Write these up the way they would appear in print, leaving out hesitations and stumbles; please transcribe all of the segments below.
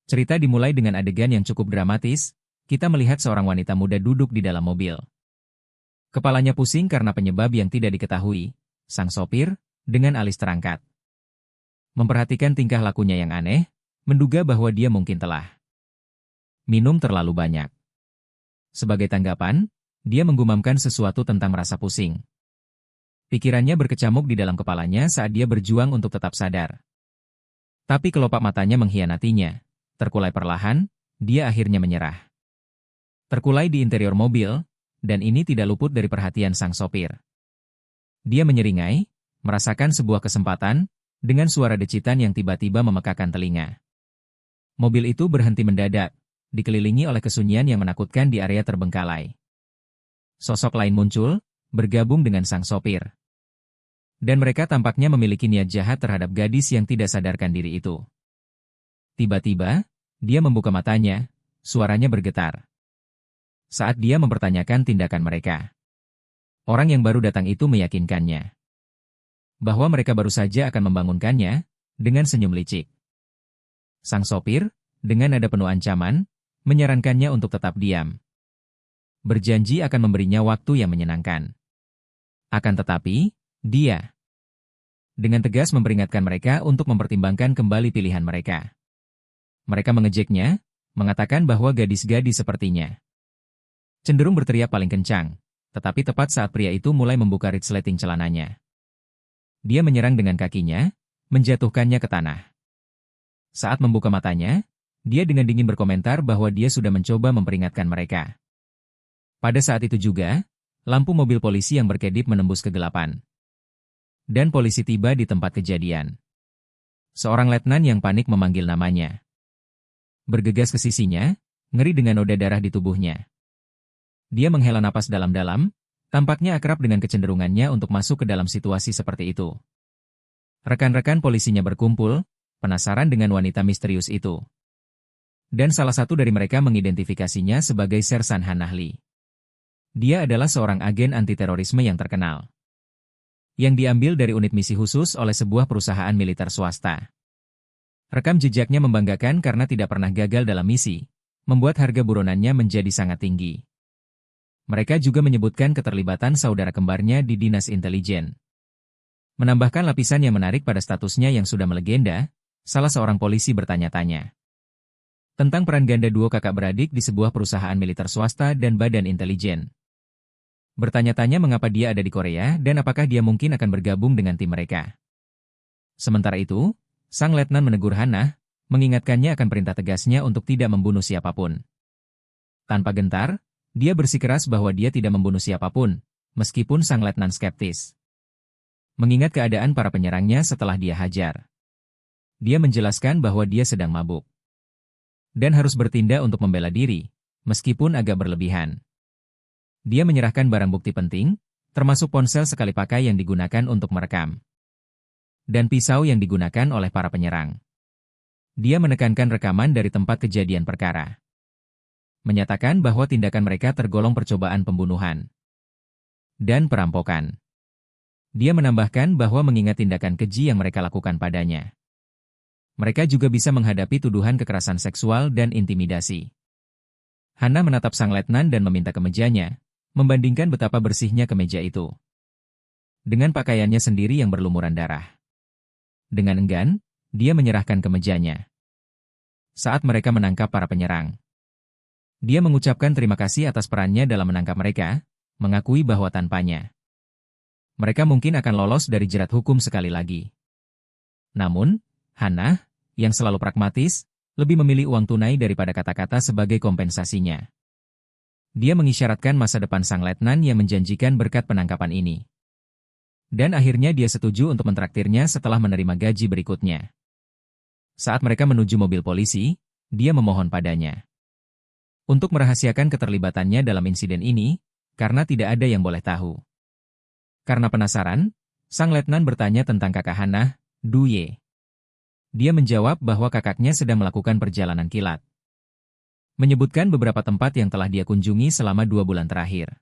Cerita dimulai dengan adegan yang cukup dramatis. Kita melihat seorang wanita muda duduk di dalam mobil. Kepalanya pusing karena penyebab yang tidak diketahui. Sang sopir, dengan alis terangkat, memperhatikan tingkah lakunya yang aneh, menduga bahwa dia mungkin telah minum terlalu banyak. Sebagai tanggapan, dia menggumamkan sesuatu tentang rasa pusing. Pikirannya berkecamuk di dalam kepalanya saat dia berjuang untuk tetap sadar. Tapi kelopak matanya mengkhianatinya. Terkulai perlahan, dia akhirnya menyerah. Terkulai di interior mobil, dan ini tidak luput dari perhatian sang sopir. Dia menyeringai, merasakan sebuah kesempatan, dengan suara decitan yang tiba-tiba memekakan telinga. Mobil itu berhenti mendadak, dikelilingi oleh kesunyian yang menakutkan di area terbengkalai. Sosok lain muncul, bergabung dengan sang sopir. Dan mereka tampaknya memiliki niat jahat terhadap gadis yang tidak sadarkan diri itu. Tiba-tiba, dia membuka matanya, suaranya bergetar. Saat dia mempertanyakan tindakan mereka. Orang yang baru datang itu meyakinkannya bahwa mereka baru saja akan membangunkannya, dengan senyum licik. Sang sopir, dengan nada penuh ancaman, menyarankannya untuk tetap diam. Berjanji akan memberinya waktu yang menyenangkan. Akan tetapi, dia dengan tegas memperingatkan mereka untuk mempertimbangkan kembali pilihan mereka. Mereka mengejeknya, mengatakan bahwa gadis-gadis sepertinya cenderung berteriak paling kencang, tetapi tepat saat pria itu mulai membuka resleting celananya. Dia menyerang dengan kakinya, menjatuhkannya ke tanah. Saat membuka matanya, dia dengan dingin berkomentar bahwa dia sudah mencoba memperingatkan mereka. Pada saat itu juga, lampu mobil polisi yang berkedip menembus kegelapan. Dan polisi tiba di tempat kejadian. Seorang letnan yang panik memanggil namanya. Bergegas ke sisinya, ngeri dengan noda darah di tubuhnya. Dia menghela napas dalam-dalam, tampaknya akrab dengan kecenderungannya untuk masuk ke dalam situasi seperti itu. Rekan-rekan polisinya berkumpul, penasaran dengan wanita misterius itu. Dan salah satu dari mereka mengidentifikasinya sebagai Sersan Hanahli. Dia adalah seorang agen anti-terorisme yang terkenal, yang diambil dari unit misi khusus oleh sebuah perusahaan militer swasta. Rekam jejaknya membanggakan karena tidak pernah gagal dalam misi, membuat harga buronannya menjadi sangat tinggi. Mereka juga menyebutkan keterlibatan saudara kembarnya di dinas intelijen. Menambahkan lapisan yang menarik pada statusnya yang sudah melegenda, salah seorang polisi bertanya-tanya tentang peran ganda duo kakak beradik di sebuah perusahaan militer swasta dan badan intelijen. Bertanya-tanya mengapa dia ada di Korea dan apakah dia mungkin akan bergabung dengan tim mereka. Sementara itu, sang letnan menegur Hannah, mengingatkannya akan perintah tegasnya untuk tidak membunuh siapapun. Tanpa gentar, dia bersikeras bahwa dia tidak membunuh siapapun, meskipun sang letnan skeptis. Mengingat keadaan para penyerangnya setelah dia hajar. Dia menjelaskan bahwa dia sedang mabuk. Dan harus bertindak untuk membela diri, meskipun agak berlebihan. Dia menyerahkan barang bukti penting, termasuk ponsel sekali pakai yang digunakan untuk merekam. Dan pisau yang digunakan oleh para penyerang. Dia menekankan rekaman dari tempat kejadian perkara. Menyatakan bahwa tindakan mereka tergolong percobaan pembunuhan dan perampokan. Dia menambahkan bahwa mengingat tindakan keji yang mereka lakukan padanya, mereka juga bisa menghadapi tuduhan kekerasan seksual dan intimidasi. Hannah menatap sang letnan dan meminta kemejanya, membandingkan betapa bersihnya kemeja itu dengan pakaiannya sendiri yang berlumuran darah. Dengan enggan, dia menyerahkan kemejanya. Saat mereka menangkap para penyerang, dia mengucapkan terima kasih atas perannya dalam menangkap mereka, mengakui bahwa tanpanya mereka mungkin akan lolos dari jerat hukum sekali lagi. Namun, Hannah, yang selalu pragmatis, lebih memilih uang tunai daripada kata-kata sebagai kompensasinya. Dia mengisyaratkan masa depan sang letnan yang menjanjikan berkat penangkapan ini. Dan akhirnya dia setuju untuk mentraktirnya setelah menerima gaji berikutnya. Saat mereka menuju mobil polisi, dia memohon padanya untuk merahasiakan keterlibatannya dalam insiden ini, karena tidak ada yang boleh tahu. Karena penasaran, sang letnan bertanya tentang kakak Hannah, Duye. Dia menjawab bahwa kakaknya sedang melakukan perjalanan kilat. Menyebutkan beberapa tempat yang telah dia kunjungi selama 2 bulan terakhir.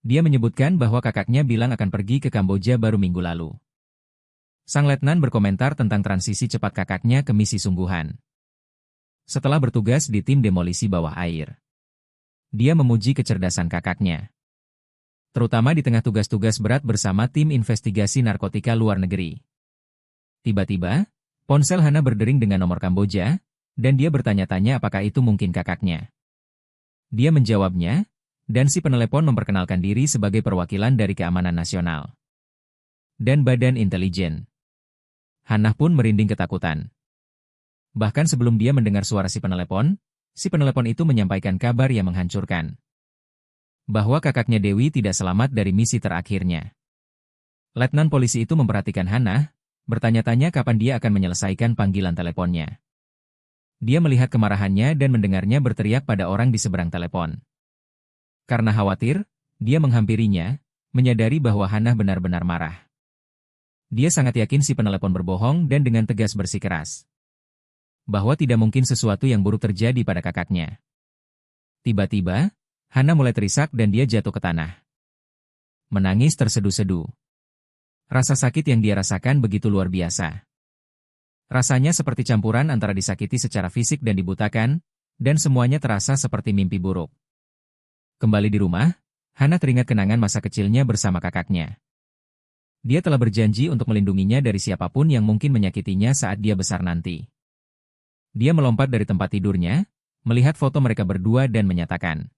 Dia menyebutkan bahwa kakaknya bilang akan pergi ke Kamboja baru minggu lalu. Sang letnan berkomentar tentang transisi cepat kakaknya ke misi sungguhan. Setelah bertugas di tim demolisi bawah air, dia memuji kecerdasan kakaknya, terutama di tengah tugas-tugas berat bersama tim investigasi narkotika luar negeri. Tiba-tiba, ponsel Hana berdering dengan nomor Kamboja, dan dia bertanya-tanya apakah itu mungkin kakaknya. Dia menjawabnya, dan si penelepon memperkenalkan diri sebagai perwakilan dari Keamanan Nasional dan Badan Intelijen. Hana pun merinding ketakutan. Bahkan sebelum dia mendengar suara si penelepon itu menyampaikan kabar yang menghancurkan. Bahwa kakaknya Dewi tidak selamat dari misi terakhirnya. Letnan polisi itu memperhatikan Hana, bertanya-tanya kapan dia akan menyelesaikan panggilan teleponnya. Dia melihat kemarahannya dan mendengarnya berteriak pada orang di seberang telepon. Karena khawatir, dia menghampirinya, menyadari bahwa Hana benar-benar marah. Dia sangat yakin si penelepon berbohong dan dengan tegas bersikeras bahwa tidak mungkin sesuatu yang buruk terjadi pada kakaknya. Tiba-tiba, Hana mulai terisak dan dia jatuh ke tanah. Menangis tersedu-sedu. Rasa sakit yang dia rasakan begitu luar biasa. Rasanya seperti campuran antara disakiti secara fisik dan dibutakan, dan semuanya terasa seperti mimpi buruk. Kembali di rumah, Hana teringat kenangan masa kecilnya bersama kakaknya. Dia telah berjanji untuk melindunginya dari siapapun yang mungkin menyakitinya saat dia besar nanti. Dia melompat dari tempat tidurnya, melihat foto mereka berdua dan menyatakan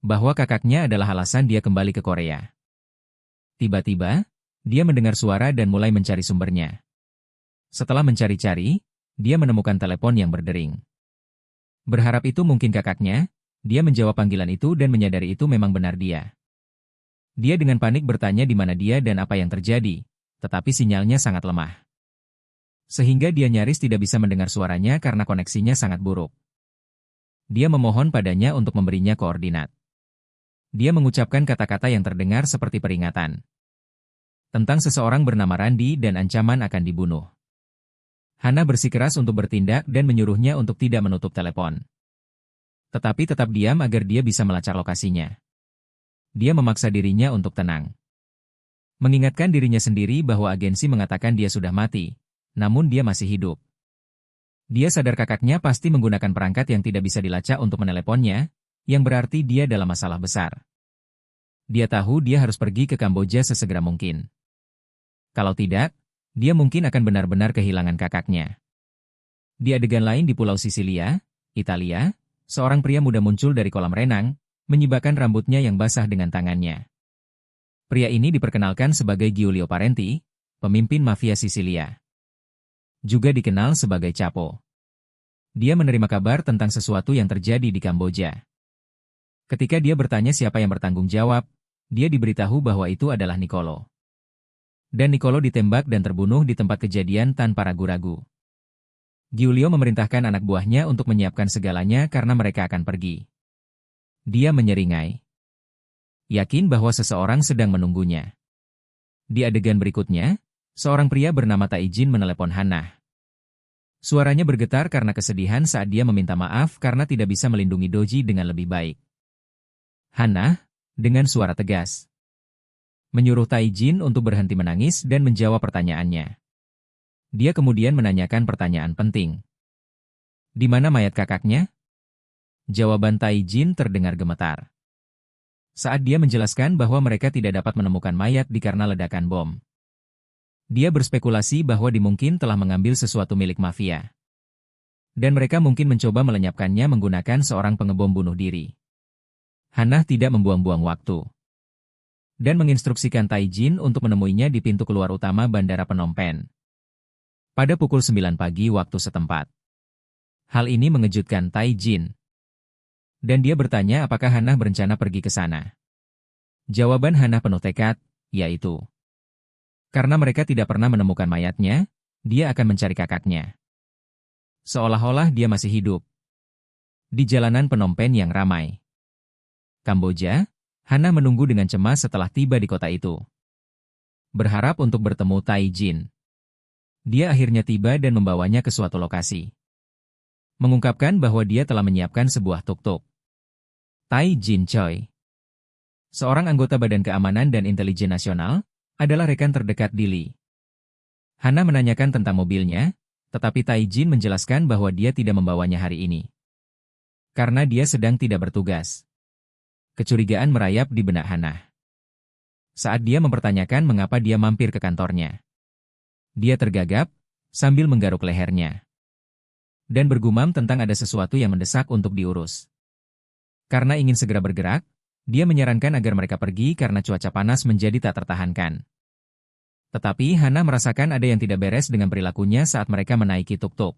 bahwa kakaknya adalah alasan dia kembali ke Korea. Tiba-tiba, dia mendengar suara dan mulai mencari sumbernya. Setelah mencari-cari, dia menemukan telepon yang berdering. Berharap itu mungkin kakaknya, dia menjawab panggilan itu dan menyadari itu memang benar dia. Dia dengan panik bertanya di mana dia dan apa yang terjadi, tetapi sinyalnya sangat lemah. Sehingga dia nyaris tidak bisa mendengar suaranya karena koneksinya sangat buruk. Dia memohon padanya untuk memberinya koordinat. Dia mengucapkan kata-kata yang terdengar seperti peringatan tentang seseorang bernama Randi dan ancaman akan dibunuh. Hana bersikeras untuk bertindak dan menyuruhnya untuk tidak menutup telepon. Tetapi tetap diam agar dia bisa melacak lokasinya. Dia memaksa dirinya untuk tenang. Mengingatkan dirinya sendiri bahwa agensi mengatakan dia sudah mati, namun dia masih hidup. Dia sadar kakaknya pasti menggunakan perangkat yang tidak bisa dilacak untuk meneleponnya, yang berarti dia dalam masalah besar. Dia tahu dia harus pergi ke Kamboja sesegera mungkin. Kalau tidak, dia mungkin akan benar-benar kehilangan kakaknya. Di adegan lain di Pulau Sisilia, Italia, seorang pria muda muncul dari kolam renang, menyibakkan rambutnya yang basah dengan tangannya. Pria ini diperkenalkan sebagai Giulio Parenti, pemimpin mafia Sisilia. Juga dikenal sebagai Chapo. Dia menerima kabar tentang sesuatu yang terjadi di Kamboja. Ketika dia bertanya siapa yang bertanggung jawab, dia diberitahu bahwa itu adalah Nicolo. Dan Nicolo ditembak dan terbunuh di tempat kejadian tanpa ragu-ragu. Giulio memerintahkan anak buahnya untuk menyiapkan segalanya karena mereka akan pergi. Dia menyeringai. Yakin bahwa seseorang sedang menunggunya. Di adegan berikutnya, seorang pria bernama Taijin menelepon Hana. Suaranya bergetar karena kesedihan saat dia meminta maaf karena tidak bisa melindungi Doji dengan lebih baik. Hana, dengan suara tegas, menyuruh Taijin untuk berhenti menangis dan menjawab pertanyaannya. Dia kemudian menanyakan pertanyaan penting. Di mana mayat kakaknya? Jawaban Taijin terdengar gemetar. Saat dia menjelaskan bahwa mereka tidak dapat menemukan mayat dikarenakan ledakan bom. Dia berspekulasi bahwa dimungkin telah mengambil sesuatu milik mafia. Dan mereka mungkin mencoba melenyapkannya menggunakan seorang pengebom bunuh diri. Hana tidak membuang-buang waktu. Dan menginstruksikan Taijin untuk menemuinya di pintu keluar utama Bandara Phnom Penh. Pada pukul 9 pagi waktu setempat. Hal ini mengejutkan Taijin. Dan dia bertanya apakah Hana berencana pergi ke sana. Jawaban Hana penuh tekad, yaitu karena mereka tidak pernah menemukan mayatnya, dia akan mencari kakaknya. Seolah-olah dia masih hidup. Di jalanan Phnom Penh yang ramai Kamboja, Hana menunggu dengan cemas setelah tiba di kota itu. Berharap untuk bertemu Taijin. Dia akhirnya tiba dan membawanya ke suatu lokasi. Mengungkapkan bahwa dia telah menyiapkan sebuah tuk-tuk. Taijin Choi, seorang anggota Badan Keamanan dan Intelijen Nasional, adalah rekan terdekat Dili. Hana menanyakan tentang mobilnya, Tetapi Taijin menjelaskan bahwa dia tidak membawanya hari ini. Karena dia sedang tidak bertugas. Kecurigaan merayap di benak Hannah. Saat dia mempertanyakan mengapa dia mampir ke kantornya. Dia tergagap, sambil menggaruk lehernya. Dan bergumam tentang ada sesuatu yang mendesak untuk diurus. Karena ingin segera bergerak, dia menyarankan agar mereka pergi karena cuaca panas menjadi tak tertahankan. Tetapi Hannah merasakan ada yang tidak beres dengan perilakunya saat mereka menaiki tuk-tuk.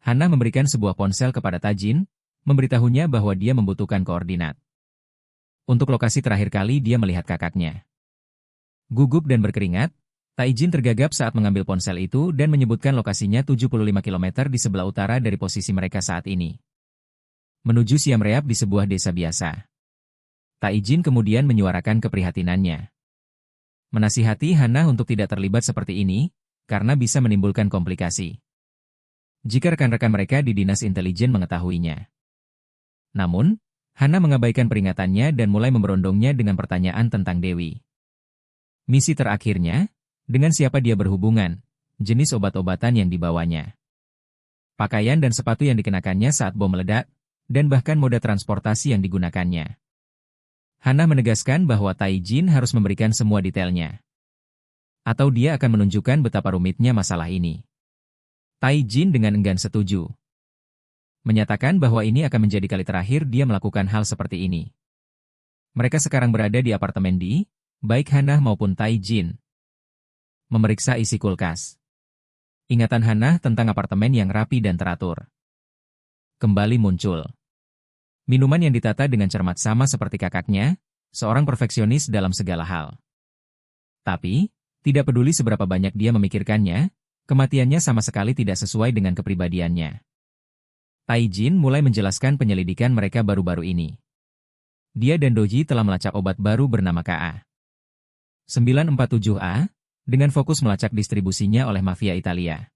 Hannah memberikan sebuah ponsel kepada Taijin, memberitahunya bahwa dia membutuhkan koordinat. Untuk lokasi terakhir kali dia melihat kakaknya. Gugup dan berkeringat, Taijin tergagap saat mengambil ponsel itu dan menyebutkan lokasinya 75 km di sebelah utara dari posisi mereka saat ini. Menuju Siam Reap di sebuah desa biasa. Taijin kemudian menyuarakan keprihatinannya. Menasihati Hannah untuk tidak terlibat seperti ini, karena bisa menimbulkan komplikasi. Jika rekan-rekan mereka di dinas intelijen mengetahuinya. Namun, Hannah mengabaikan peringatannya dan mulai memberondongnya dengan pertanyaan tentang Dewi. Misi terakhirnya, dengan siapa dia berhubungan, jenis obat-obatan yang dibawanya, pakaian dan sepatu yang dikenakannya saat bom meledak, dan bahkan moda transportasi yang digunakannya. Hannah menegaskan bahwa Taijin harus memberikan semua detailnya. Atau dia akan menunjukkan betapa rumitnya masalah ini. Taijin dengan enggan setuju. Menyatakan bahwa ini akan menjadi kali terakhir dia melakukan hal seperti ini. Mereka sekarang berada di apartemen di, baik Hannah maupun Taijin. Memeriksa isi kulkas. Ingatan Hannah tentang apartemen yang rapi dan teratur kembali muncul. Minuman yang ditata dengan cermat sama seperti kakaknya, seorang perfeksionis dalam segala hal. Tapi, tidak peduli seberapa banyak dia memikirkannya, kematiannya sama sekali tidak sesuai dengan kepribadiannya. Taijin mulai menjelaskan penyelidikan mereka baru-baru ini. Dia dan Doji telah melacak obat baru bernama KA 947A, dengan fokus melacak distribusinya oleh mafia Italia.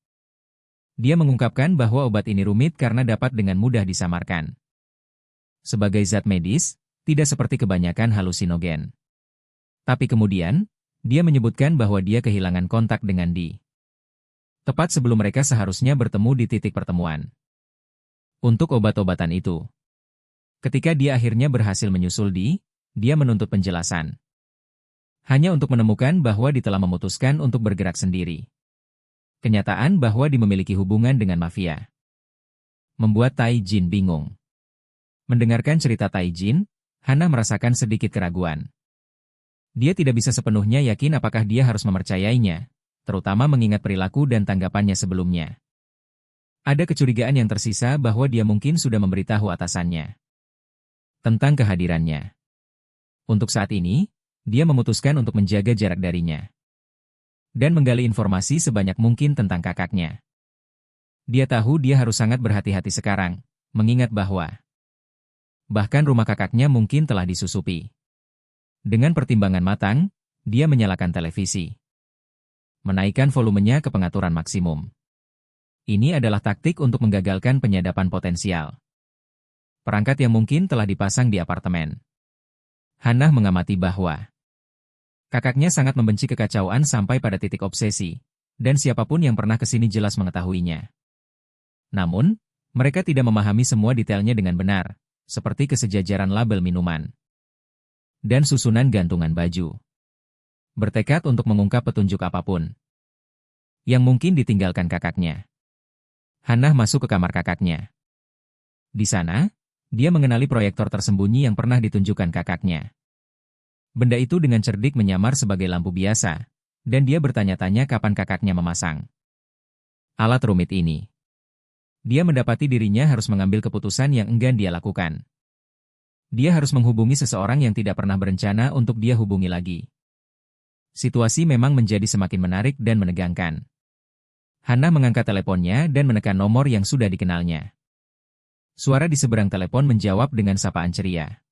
Dia mengungkapkan bahwa obat ini rumit karena dapat dengan mudah disamarkan. Sebagai zat medis, tidak seperti kebanyakan halusinogen. Tapi kemudian, dia menyebutkan bahwa dia kehilangan kontak dengan Di. Tepat sebelum mereka seharusnya bertemu di titik pertemuan. Untuk obat-obatan itu. Ketika dia akhirnya berhasil menyusul Di, dia menuntut penjelasan. Hanya untuk menemukan bahwa Di telah memutuskan untuk bergerak sendiri. Kenyataan bahwa Di memiliki hubungan dengan mafia membuat Taijin bingung. Mendengarkan cerita Taijin, Hannah merasakan sedikit keraguan. Dia tidak bisa sepenuhnya yakin apakah dia harus mempercayainya, terutama mengingat perilaku dan tanggapannya sebelumnya. Ada kecurigaan yang tersisa bahwa dia mungkin sudah memberitahu atasannya tentang kehadirannya. Untuk saat ini, dia memutuskan untuk menjaga jarak darinya dan menggali informasi sebanyak mungkin tentang kakaknya. Dia tahu dia harus sangat berhati-hati sekarang, mengingat bahwa bahkan rumah kakaknya mungkin telah disusupi. Dengan pertimbangan matang, dia menyalakan televisi. Menaikkan volumenya ke pengaturan maksimum. Ini adalah taktik untuk menggagalkan penyadapan potensial. Perangkat yang mungkin telah dipasang di apartemen. Hannah mengamati bahwa kakaknya sangat membenci kekacauan sampai pada titik obsesi, dan siapapun yang pernah ke sini jelas mengetahuinya. Namun, mereka tidak memahami semua detailnya dengan benar, seperti kesejajaran label minuman dan susunan gantungan baju. Bertekad untuk mengungkap petunjuk apapun yang mungkin ditinggalkan kakaknya. Hannah masuk ke kamar kakaknya. Di sana, dia mengenali proyektor tersembunyi yang pernah ditunjukkan kakaknya. Benda itu dengan cerdik menyamar sebagai lampu biasa, dan dia bertanya-tanya kapan kakaknya memasang alat rumit ini. Dia mendapati dirinya harus mengambil keputusan yang enggan dia lakukan. Dia harus menghubungi seseorang yang tidak pernah berencana untuk dia hubungi lagi. Situasi memang menjadi semakin menarik dan menegangkan. Hannah mengangkat teleponnya dan menekan nomor yang sudah dikenalnya. Suara di seberang telepon menjawab dengan sapaan ceria.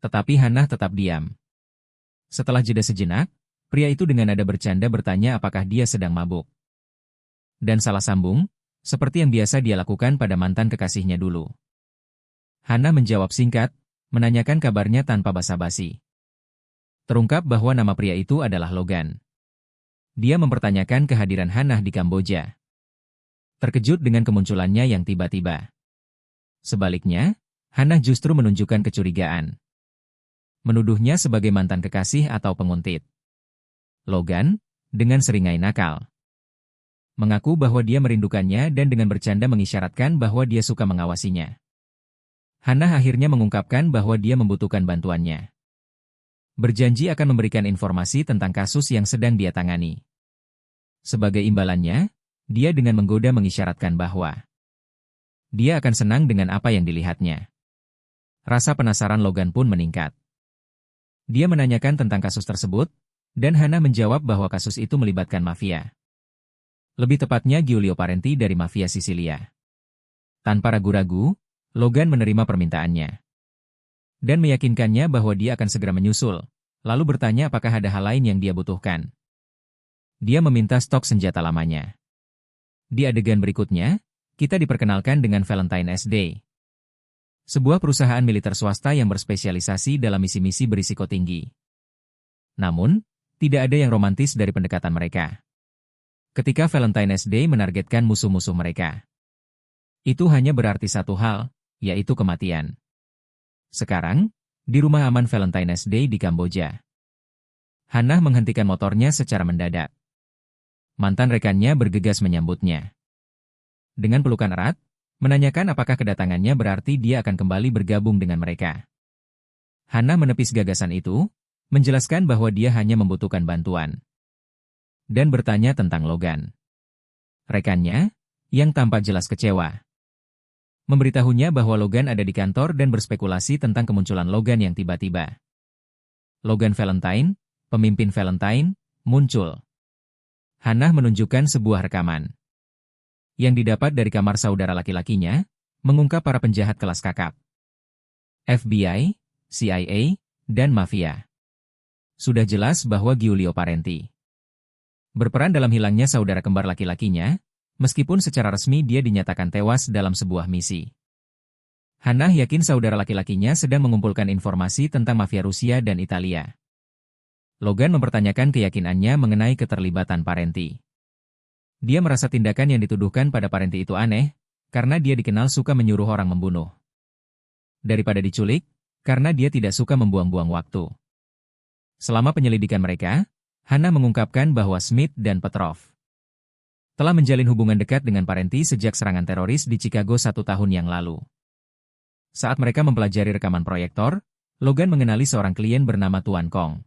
Tetapi Hannah tetap diam. Setelah jeda sejenak, pria itu dengan nada bercanda bertanya apakah dia sedang mabuk. Dan salah sambung, seperti yang biasa dia lakukan pada mantan kekasihnya dulu. Hannah menjawab singkat, menanyakan kabarnya tanpa basa-basi. Terungkap bahwa nama pria itu adalah Logan. Dia mempertanyakan kehadiran Hannah di Kamboja. terkejut dengan kemunculannya yang tiba-tiba. Sebaliknya, Hannah justru menunjukkan kecurigaan. Menuduhnya sebagai mantan kekasih atau penguntit. Logan, dengan seringai nakal, mengaku bahwa dia merindukannya dan dengan bercanda mengisyaratkan bahwa dia suka mengawasinya. Hannah akhirnya mengungkapkan bahwa dia membutuhkan bantuannya. Berjanji akan memberikan informasi tentang kasus yang sedang dia tangani. Sebagai imbalannya, dia dengan menggoda mengisyaratkan bahwa dia akan senang dengan apa yang dilihatnya. Rasa penasaran Logan pun meningkat. Dia menanyakan tentang kasus tersebut, dan Hannah menjawab bahwa kasus itu melibatkan mafia. Lebih tepatnya Giulio Parenti dari mafia Sisilia. Tanpa ragu-ragu, Logan menerima permintaannya. Dan meyakinkannya bahwa dia akan segera menyusul, lalu bertanya apakah ada hal lain yang dia butuhkan. Dia meminta stok senjata lamanya. Di adegan berikutnya, kita diperkenalkan dengan Valentine SD. Sebuah perusahaan militer swasta yang berspesialisasi dalam misi-misi berisiko tinggi. Namun, tidak ada yang romantis dari pendekatan mereka. Ketika Valentine SD menargetkan musuh-musuh mereka, itu hanya berarti satu hal, yaitu kematian. Sekarang, di rumah aman Valentine SD di Kamboja, Hannah menghentikan motornya secara mendadak. Mantan rekannya bergegas menyambutnya. Dengan pelukan erat, menanyakan apakah kedatangannya berarti dia akan kembali bergabung dengan mereka. Hannah menepis gagasan itu, menjelaskan bahwa dia hanya membutuhkan bantuan. Dan bertanya tentang Logan. Rekannya, yang tampak jelas kecewa, memberitahunya bahwa Logan ada di kantor dan berspekulasi tentang kemunculan Logan yang tiba-tiba. Logan Valentine, pemimpin Valentine, muncul. Hannah menunjukkan sebuah rekaman yang didapat dari kamar saudara laki-lakinya, mengungkap para penjahat kelas kakap. FBI, CIA, dan mafia. Sudah jelas bahwa Giulio Parenti berperan dalam hilangnya saudara kembar laki-lakinya, meskipun secara resmi dia dinyatakan tewas dalam sebuah misi. Hannah yakin saudara laki-lakinya sedang mengumpulkan informasi tentang mafia Rusia dan Italia. Logan mempertanyakan keyakinannya mengenai keterlibatan Parenti. Dia merasa tindakan yang dituduhkan pada Parenti itu aneh, karena dia dikenal suka menyuruh orang membunuh. Daripada diculik, karena dia tidak suka membuang-buang waktu. Selama penyelidikan mereka, Hannah mengungkapkan bahwa Smith dan Petrov telah menjalin hubungan dekat dengan Parenti sejak serangan teroris di Chicago 1 tahun yang lalu. Saat mereka mempelajari rekaman proyektor, Logan mengenali seorang klien bernama Tuan Kong.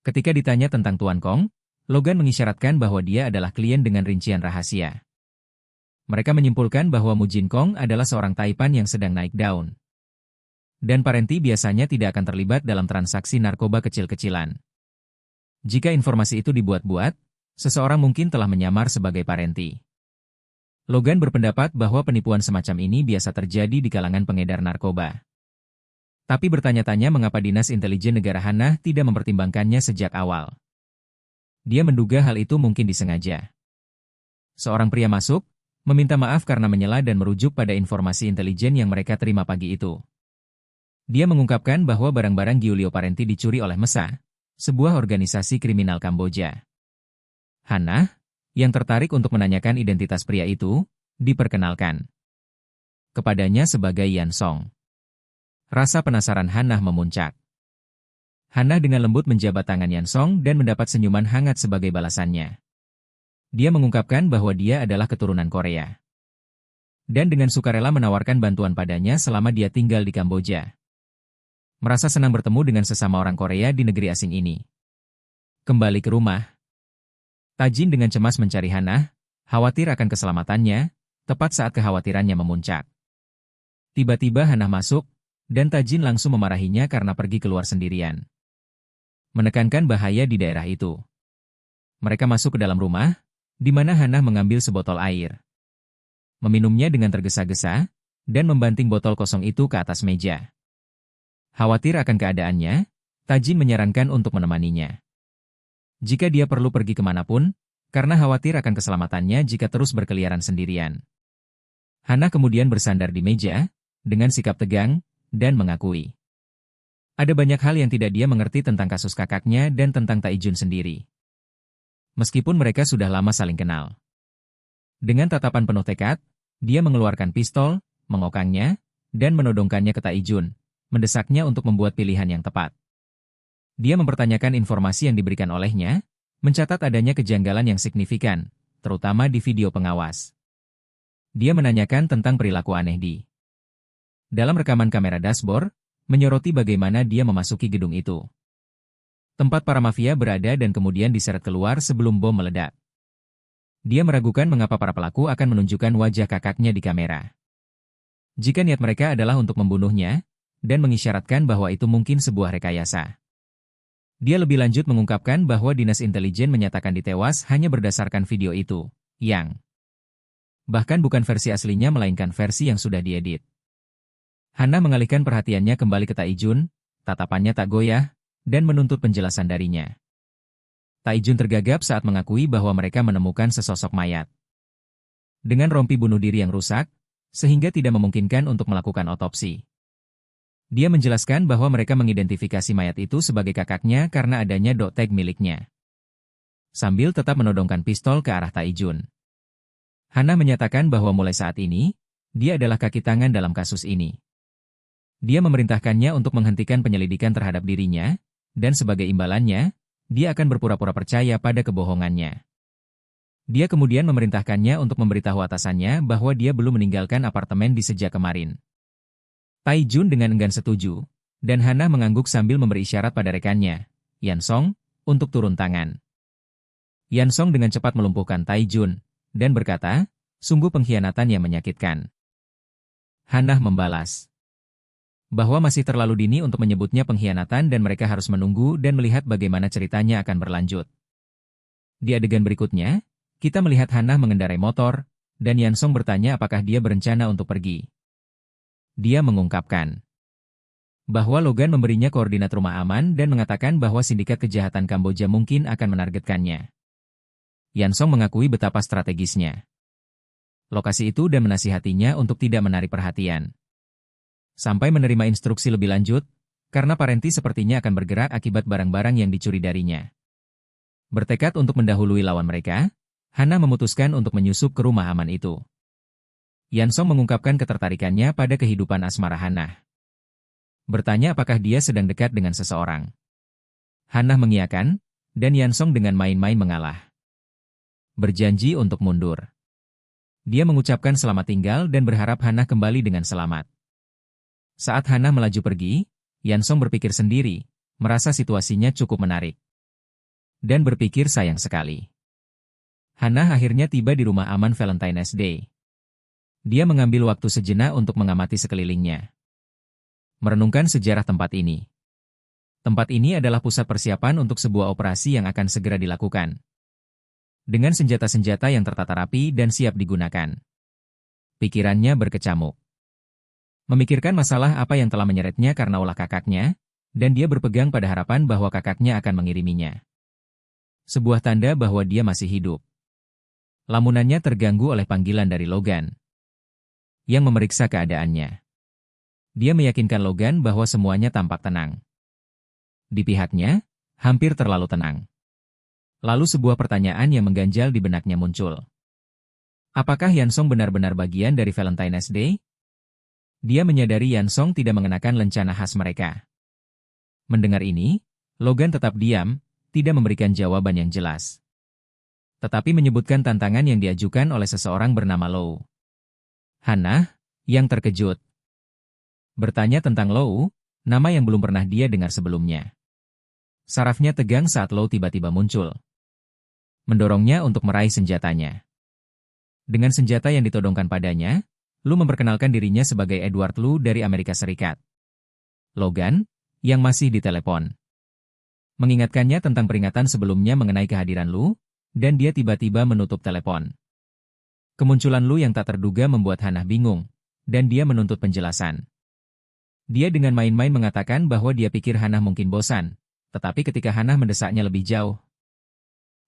Ketika ditanya tentang Tuan Kong, Logan mengisyaratkan bahwa dia adalah klien dengan rincian rahasia. Mereka menyimpulkan bahwa Mu Jin Kong adalah seorang Taipan yang sedang naik daun. Dan Parenti biasanya tidak akan terlibat dalam transaksi narkoba kecil-kecilan. Jika informasi itu dibuat-buat, seseorang mungkin telah menyamar sebagai Parenti. Logan berpendapat bahwa penipuan semacam ini biasa terjadi di kalangan pengedar narkoba. Tapi bertanya-tanya mengapa Dinas Intelijen Negara Hannah tidak mempertimbangkannya sejak awal. Dia menduga hal itu mungkin disengaja. Seorang pria masuk, meminta maaf karena menyela dan merujuk pada informasi intelijen yang mereka terima pagi itu. Dia mengungkapkan bahwa barang-barang Giulio Parenti dicuri oleh Mesa, sebuah organisasi kriminal Kamboja. Hannah, yang tertarik untuk menanyakan identitas pria itu, diperkenalkan kepadanya sebagai Yan Song. Rasa penasaran Hannah memuncak. Hannah dengan lembut menjabat tangan Yan Song dan mendapat senyuman hangat sebagai balasannya. Dia mengungkapkan bahwa dia adalah keturunan Korea. Dan dengan sukarela menawarkan bantuan padanya selama dia tinggal di Kamboja. Merasa senang bertemu dengan sesama orang Korea di negeri asing ini. Kembali ke rumah, Tajin dengan cemas mencari Hannah, khawatir akan keselamatannya, tepat saat kekhawatirannya memuncak. Tiba-tiba Hannah masuk, dan Tajin langsung memarahinya karena pergi keluar sendirian. Menekankan bahaya di daerah itu. Mereka masuk ke dalam rumah, di mana Hannah mengambil sebotol air. Meminumnya dengan tergesa-gesa, dan membanting botol kosong itu ke atas meja. Khawatir akan keadaannya, Tajin menyarankan untuk menemaninya. Jika dia perlu pergi kemanapun, karena khawatir akan keselamatannya jika terus berkeliaran sendirian. Hannah kemudian bersandar di meja, dengan sikap tegang, dan mengakui. Ada banyak hal yang tidak dia mengerti tentang kasus kakaknya dan tentang Taijun sendiri. Meskipun mereka sudah lama saling kenal. Dengan tatapan penuh tekad, dia mengeluarkan pistol, mengokangnya, dan menodongkannya ke Taijun, mendesaknya untuk membuat pilihan yang tepat. Dia mempertanyakan informasi yang diberikan olehnya, mencatat adanya kejanggalan yang signifikan, terutama di video pengawas. Dia menanyakan tentang perilaku aneh di dalam rekaman kamera dashboard, menyoroti bagaimana dia memasuki gedung itu. Tempat para mafia berada dan kemudian diseret keluar sebelum bom meledak. Dia meragukan mengapa para pelaku akan menunjukkan wajah kakaknya di kamera. Jika niat mereka adalah untuk membunuhnya, dan mengisyaratkan bahwa itu mungkin sebuah rekayasa. Dia lebih lanjut mengungkapkan bahwa dinas intelijen menyatakan ditewas hanya berdasarkan video itu, yang bahkan bukan versi aslinya melainkan versi yang sudah diedit. Hana mengalihkan perhatiannya kembali ke Taijun, tatapannya tak goyah, dan menuntut penjelasan darinya. Taijun tergagap saat mengakui bahwa mereka menemukan sesosok mayat dengan rompi bunuh diri yang rusak, sehingga tidak memungkinkan untuk melakukan otopsi. Dia menjelaskan bahwa mereka mengidentifikasi mayat itu sebagai kakaknya karena adanya dot tag miliknya. Sambil tetap menodongkan pistol ke arah Taijun. Hana menyatakan bahwa mulai saat ini, dia adalah kaki tangan dalam kasus ini. Dia memerintahkannya untuk menghentikan penyelidikan terhadap dirinya, dan sebagai imbalannya, dia akan berpura-pura percaya pada kebohongannya. Dia kemudian memerintahkannya untuk memberitahu atasannya bahwa dia belum meninggalkan apartemen di sejak kemarin. Taijun dengan enggan setuju, dan Hana mengangguk sambil memberi isyarat pada rekannya, Yan Song, untuk turun tangan. Yan Song dengan cepat melumpuhkan Taijun, dan berkata, sungguh pengkhianatan yang menyakitkan. Hana membalas bahwa masih terlalu dini untuk menyebutnya pengkhianatan dan mereka harus menunggu dan melihat bagaimana ceritanya akan berlanjut. Di adegan berikutnya, kita melihat Hana mengendarai motor, dan Yan Song bertanya apakah dia berencana untuk pergi. Dia mengungkapkan bahwa Logan memberinya koordinat rumah aman dan mengatakan bahwa sindikat kejahatan Kamboja mungkin akan menargetkannya. Yan Song mengakui betapa strategisnya lokasi itu dan menasihatinya untuk tidak menarik perhatian. Sampai menerima instruksi lebih lanjut, karena Parenti sepertinya akan bergerak akibat barang-barang yang dicuri darinya. Bertekad untuk mendahului lawan mereka, Hana memutuskan untuk menyusup ke rumah aman itu. Yan Song mengungkapkan ketertarikannya pada kehidupan asmara Hana. Bertanya apakah dia sedang dekat dengan seseorang. Hana mengiyakan, dan Yan Song dengan main-main mengalah. Berjanji untuk mundur. Dia mengucapkan selamat tinggal dan berharap Hana kembali dengan selamat. Saat Hana melaju pergi, Yan Song berpikir sendiri, merasa situasinya cukup menarik. Dan berpikir sayang sekali. Hana akhirnya tiba di rumah aman Valentine's Day. Dia mengambil waktu sejenak untuk mengamati sekelilingnya. Merenungkan sejarah tempat ini. Tempat ini adalah pusat persiapan untuk sebuah operasi yang akan segera dilakukan. Dengan senjata-senjata yang tertata rapi dan siap digunakan. Pikirannya berkecamuk. Memikirkan masalah apa yang telah menyeretnya karena ulah kakaknya, dan dia berpegang pada harapan bahwa kakaknya akan mengiriminya. Sebuah tanda bahwa dia masih hidup. Lamunannya terganggu oleh panggilan dari Logan yang memeriksa keadaannya. Dia meyakinkan Logan bahwa semuanya tampak tenang. Di pihaknya, hampir terlalu tenang. Lalu sebuah pertanyaan yang mengganjal di benaknya muncul. Apakah Yan Song benar-benar bagian dari Valentine's Day? Dia menyadari Yan Song tidak mengenakan lencana khas mereka. Mendengar ini, Logan tetap diam, tidak memberikan jawaban yang jelas. Tetapi menyebutkan tantangan yang diajukan oleh seseorang bernama Lou. Hana, yang terkejut, bertanya tentang Lou, nama yang belum pernah dia dengar sebelumnya. Sarafnya tegang saat Lou tiba-tiba muncul. Mendorongnya untuk meraih senjatanya. Dengan senjata yang ditodongkan padanya, Lou memperkenalkan dirinya sebagai Edward Lou dari Amerika Serikat. Logan, yang masih ditelepon, mengingatkannya tentang peringatan sebelumnya mengenai kehadiran Lou, dan dia tiba-tiba menutup telepon. Kemunculan Lou yang tak terduga membuat Hana bingung, dan dia menuntut penjelasan. Dia dengan main-main mengatakan bahwa dia pikir Hana mungkin bosan, tetapi ketika Hana mendesaknya lebih jauh,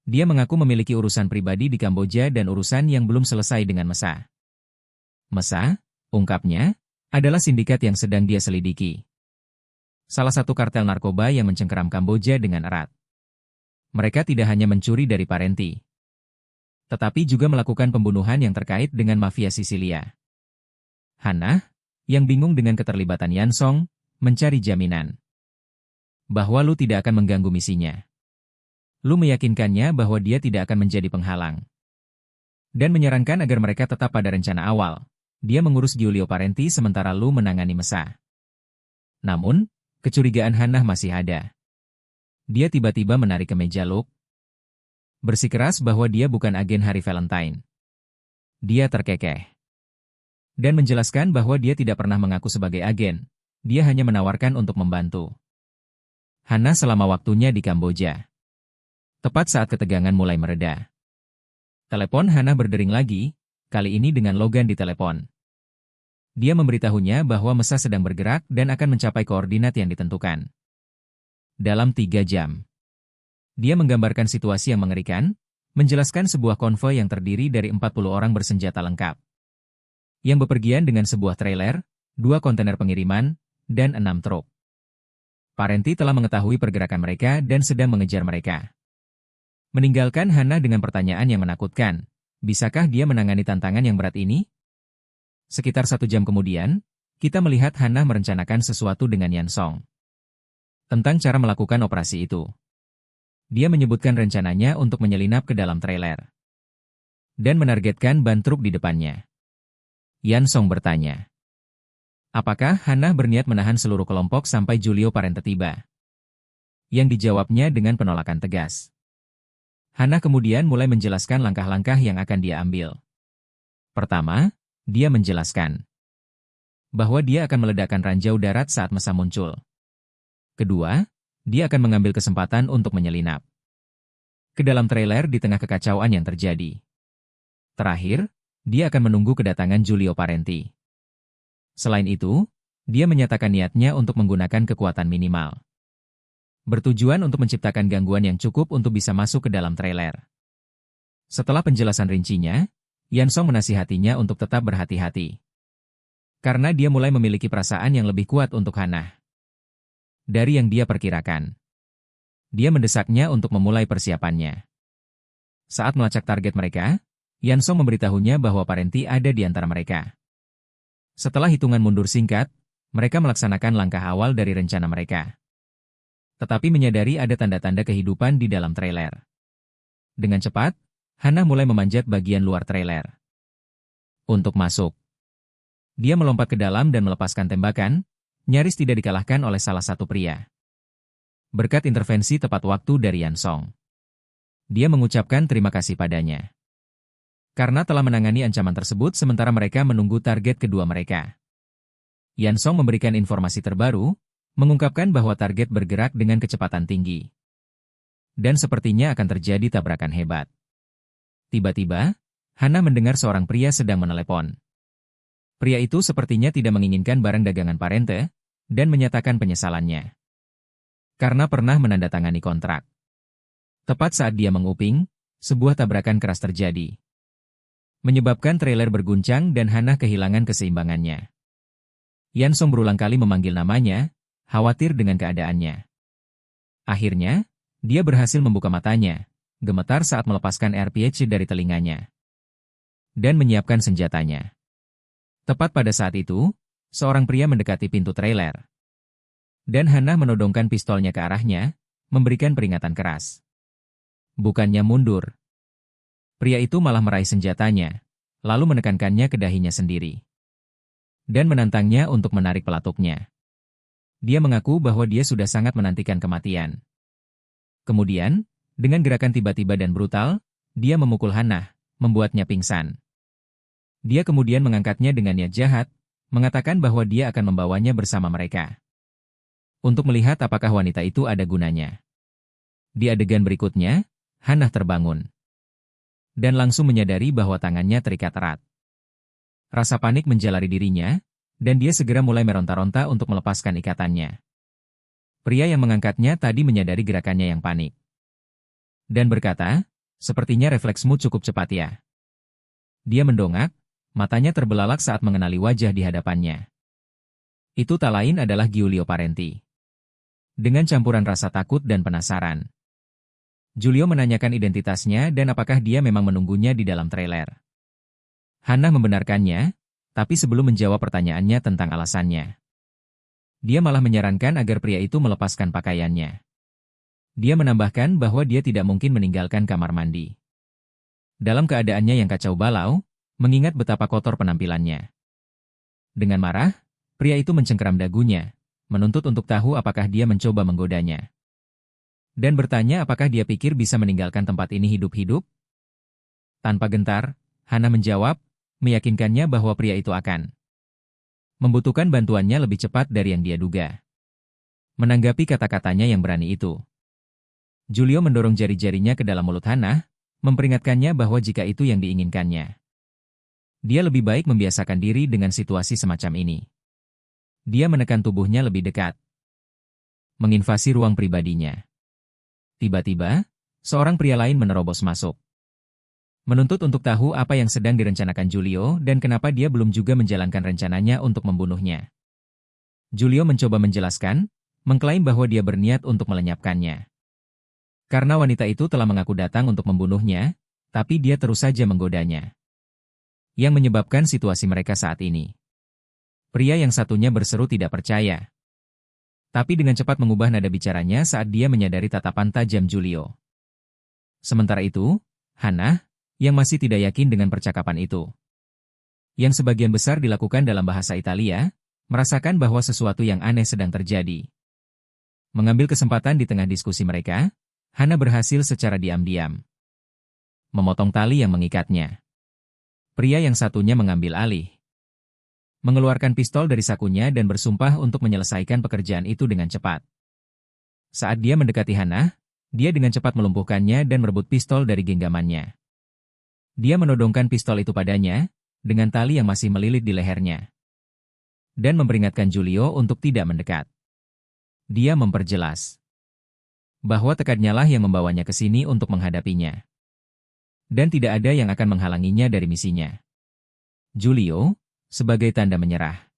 dia mengaku memiliki urusan pribadi di Kamboja dan urusan yang belum selesai dengan Mesa. Mesa, ungkapnya, adalah sindikat yang sedang dia selidiki. Salah satu kartel narkoba yang mencengkeram Kamboja dengan erat. Mereka tidak hanya mencuri dari Parenti. tetapi juga melakukan pembunuhan yang terkait dengan mafia Sisilia. Hannah, yang bingung dengan keterlibatan Yansong, mencari jaminan bahwa Lu tidak akan mengganggu misinya. Lu meyakinkannya bahwa dia tidak akan menjadi penghalang. Dan menyarankan agar mereka tetap pada rencana awal. Dia mengurus Giulio Parenti sementara Lu menangani Mesa. Namun, kecurigaan Hannah masih ada. Dia tiba-tiba menarik kemeja Luke, bersikeras bahwa dia bukan agen Hari Valentine. Dia terkekeh dan menjelaskan bahwa dia tidak pernah mengaku sebagai agen. Dia hanya menawarkan untuk membantu Hannah selama waktunya di Kamboja. Tepat saat ketegangan mulai mereda, telepon Hannah berdering lagi, kali ini dengan Logan di telepon. Dia memberitahunya bahwa Mesa sedang bergerak dan akan mencapai koordinat yang ditentukan dalam 3 jam. Dia menggambarkan situasi yang mengerikan, menjelaskan sebuah konvoi yang terdiri dari 40 orang bersenjata lengkap, yang bepergian dengan sebuah trailer, 2 kontainer pengiriman, dan 6 truk. Parenti telah mengetahui pergerakan mereka dan sedang mengejar mereka. Meninggalkan Hannah dengan pertanyaan yang menakutkan, bisakah dia menangani tantangan yang berat ini? Sekitar 1 jam kemudian, kita melihat Hannah merencanakan sesuatu dengan Yansong tentang cara melakukan operasi itu. Dia menyebutkan rencananya untuk menyelinap ke dalam trailer dan menargetkan ban truk di depannya. Yansong bertanya, apakah Hannah berniat menahan seluruh kelompok sampai Giulio Parenti tiba? Yang dijawabnya dengan penolakan tegas. Hannah kemudian mulai menjelaskan langkah-langkah yang akan dia ambil. Pertama, dia menjelaskan bahwa dia akan meledakkan ranjau darat saat Mesa muncul. Kedua, dia akan mengambil kesempatan untuk menyelinap ke dalam trailer di tengah kekacauan yang terjadi. Terakhir, dia akan menunggu kedatangan Giulio Parenti. Selain itu, dia menyatakan niatnya untuk menggunakan kekuatan minimal, bertujuan untuk menciptakan gangguan yang cukup untuk bisa masuk ke dalam trailer. Setelah penjelasan rincinya, Yansong menasihatinya untuk tetap berhati-hati. Karena dia mulai memiliki perasaan yang lebih kuat untuk Hannah dari yang dia perkirakan. Dia mendesaknya untuk memulai persiapannya. Saat melacak target mereka, Yansong memberitahunya bahwa Parenti ada di antara mereka. Setelah hitungan mundur singkat, mereka melaksanakan langkah awal dari rencana mereka. Tetapi menyadari ada tanda-tanda kehidupan di dalam trailer. Dengan cepat, Hannah mulai memanjat bagian luar trailer untuk masuk. Dia melompat ke dalam dan melepaskan tembakan, nyaris tidak dikalahkan oleh salah satu pria. Berkat intervensi tepat waktu dari Yansong, dia mengucapkan terima kasih padanya karena telah menangani ancaman tersebut sementara mereka menunggu target kedua mereka. Yansong memberikan informasi terbaru, mengungkapkan bahwa target bergerak dengan kecepatan tinggi. Dan sepertinya akan terjadi tabrakan hebat. Tiba-tiba, Hannah mendengar seorang pria sedang menelepon. Pria itu sepertinya tidak menginginkan barang dagangan Parenti, dan menyatakan penyesalannya karena pernah menandatangani kontrak. Tepat saat dia menguping, sebuah tabrakan keras terjadi, menyebabkan trailer berguncang dan Hannah kehilangan keseimbangannya. Yansong berulang kali memanggil namanya, khawatir dengan keadaannya. Akhirnya, dia berhasil membuka matanya, gemetar saat melepaskan RPG dari telinganya, dan menyiapkan senjatanya. Tepat pada saat itu, seorang pria mendekati pintu trailer. Dan Hannah menodongkan pistolnya ke arahnya, memberikan peringatan keras. Bukannya mundur. Pria itu malah meraih senjatanya, lalu menekankannya ke dahinya sendiri. Dan menantangnya untuk menarik pelatuknya. Dia mengaku bahwa dia sudah sangat menantikan kematian. Kemudian, dengan gerakan tiba-tiba dan brutal, dia memukul Hannah, membuatnya pingsan. Dia kemudian mengangkatnya dengan niat jahat, mengatakan bahwa dia akan membawanya bersama mereka untuk melihat apakah wanita itu ada gunanya. Di adegan berikutnya, Hannah terbangun dan langsung menyadari bahwa tangannya terikat erat. Rasa panik menjalari dirinya, dan dia segera mulai meronta-ronta untuk melepaskan ikatannya. Pria yang mengangkatnya tadi menyadari gerakannya yang panik dan berkata, sepertinya refleksmu cukup cepat ya. Dia mendongak, matanya terbelalak saat mengenali wajah di hadapannya. Itu tak lain adalah Giulio Parenti. Dengan campuran rasa takut dan penasaran, Julio menanyakan identitasnya dan apakah dia memang menunggunya di dalam trailer. Hannah membenarkannya, tapi sebelum menjawab pertanyaannya tentang alasannya, dia malah menyarankan agar pria itu melepaskan pakaiannya. Dia menambahkan bahwa dia tidak mungkin meninggalkan kamar mandi dalam keadaannya yang kacau balau, mengingat betapa kotor penampilannya. Dengan marah, pria itu mencengkeram dagunya, menuntut untuk tahu apakah dia mencoba menggodanya. Dan bertanya apakah dia pikir bisa meninggalkan tempat ini hidup-hidup? Tanpa gentar, Hannah menjawab, meyakinkannya bahwa pria itu akan membutuhkan bantuannya lebih cepat dari yang dia duga. Menanggapi kata-katanya yang berani itu, Julio mendorong jari-jarinya ke dalam mulut Hannah, memperingatkannya bahwa jika itu yang diinginkannya, dia lebih baik membiasakan diri dengan situasi semacam ini. Dia menekan tubuhnya lebih dekat, menginvasi ruang pribadinya. Tiba-tiba, seorang pria lain menerobos masuk, menuntut untuk tahu apa yang sedang direncanakan Julio dan kenapa dia belum juga menjalankan rencananya untuk membunuhnya. Julio mencoba menjelaskan, mengklaim bahwa dia berniat untuk melenyapkannya. Karena wanita itu telah mengaku datang untuk membunuhnya, tapi dia terus saja menggodanya. Yang menyebabkan situasi mereka saat ini. Pria yang satunya berseru tidak percaya. Tapi dengan cepat mengubah nada bicaranya saat dia menyadari tatapan tajam Julio. Sementara itu, Hannah, yang masih tidak yakin dengan percakapan itu, yang sebagian besar dilakukan dalam bahasa Italia, merasakan bahwa sesuatu yang aneh sedang terjadi. Mengambil kesempatan di tengah diskusi mereka, Hannah berhasil secara diam-diam memotong tali yang mengikatnya. Pria yang satunya mengambil alih, mengeluarkan pistol dari sakunya dan bersumpah untuk menyelesaikan pekerjaan itu dengan cepat. Saat dia mendekati Hannah, dia dengan cepat melumpuhkannya dan merebut pistol dari genggamannya. Dia menodongkan pistol itu padanya, dengan tali yang masih melilit di lehernya, dan memperingatkan Julio untuk tidak mendekat. Dia memperjelas bahwa tekadnya lah yang membawanya ke sini untuk menghadapinya. Dan tidak ada yang akan menghalanginya dari misinya. Julio, sebagai tanda menyerah,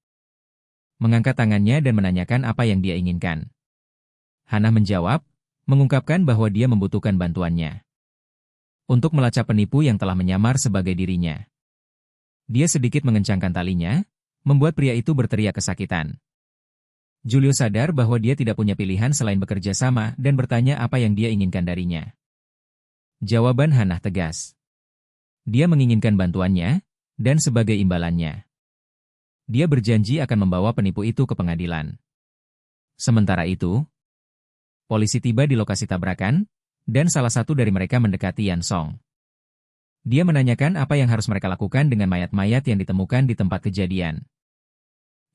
mengangkat tangannya dan menanyakan apa yang dia inginkan. Hannah menjawab, mengungkapkan bahwa dia membutuhkan bantuannya untuk melacak penipu yang telah menyamar sebagai dirinya. Dia sedikit mengencangkan talinya, membuat pria itu berteriak kesakitan. Julio sadar bahwa dia tidak punya pilihan selain bekerja sama dan bertanya apa yang dia inginkan darinya. Jawaban Hannah tegas. Dia menginginkan bantuannya, dan sebagai imbalannya, dia berjanji akan membawa penipu itu ke pengadilan. Sementara itu, polisi tiba di lokasi tabrakan, dan salah satu dari mereka mendekati Yan Song. Dia menanyakan apa yang harus mereka lakukan dengan mayat-mayat yang ditemukan di tempat kejadian.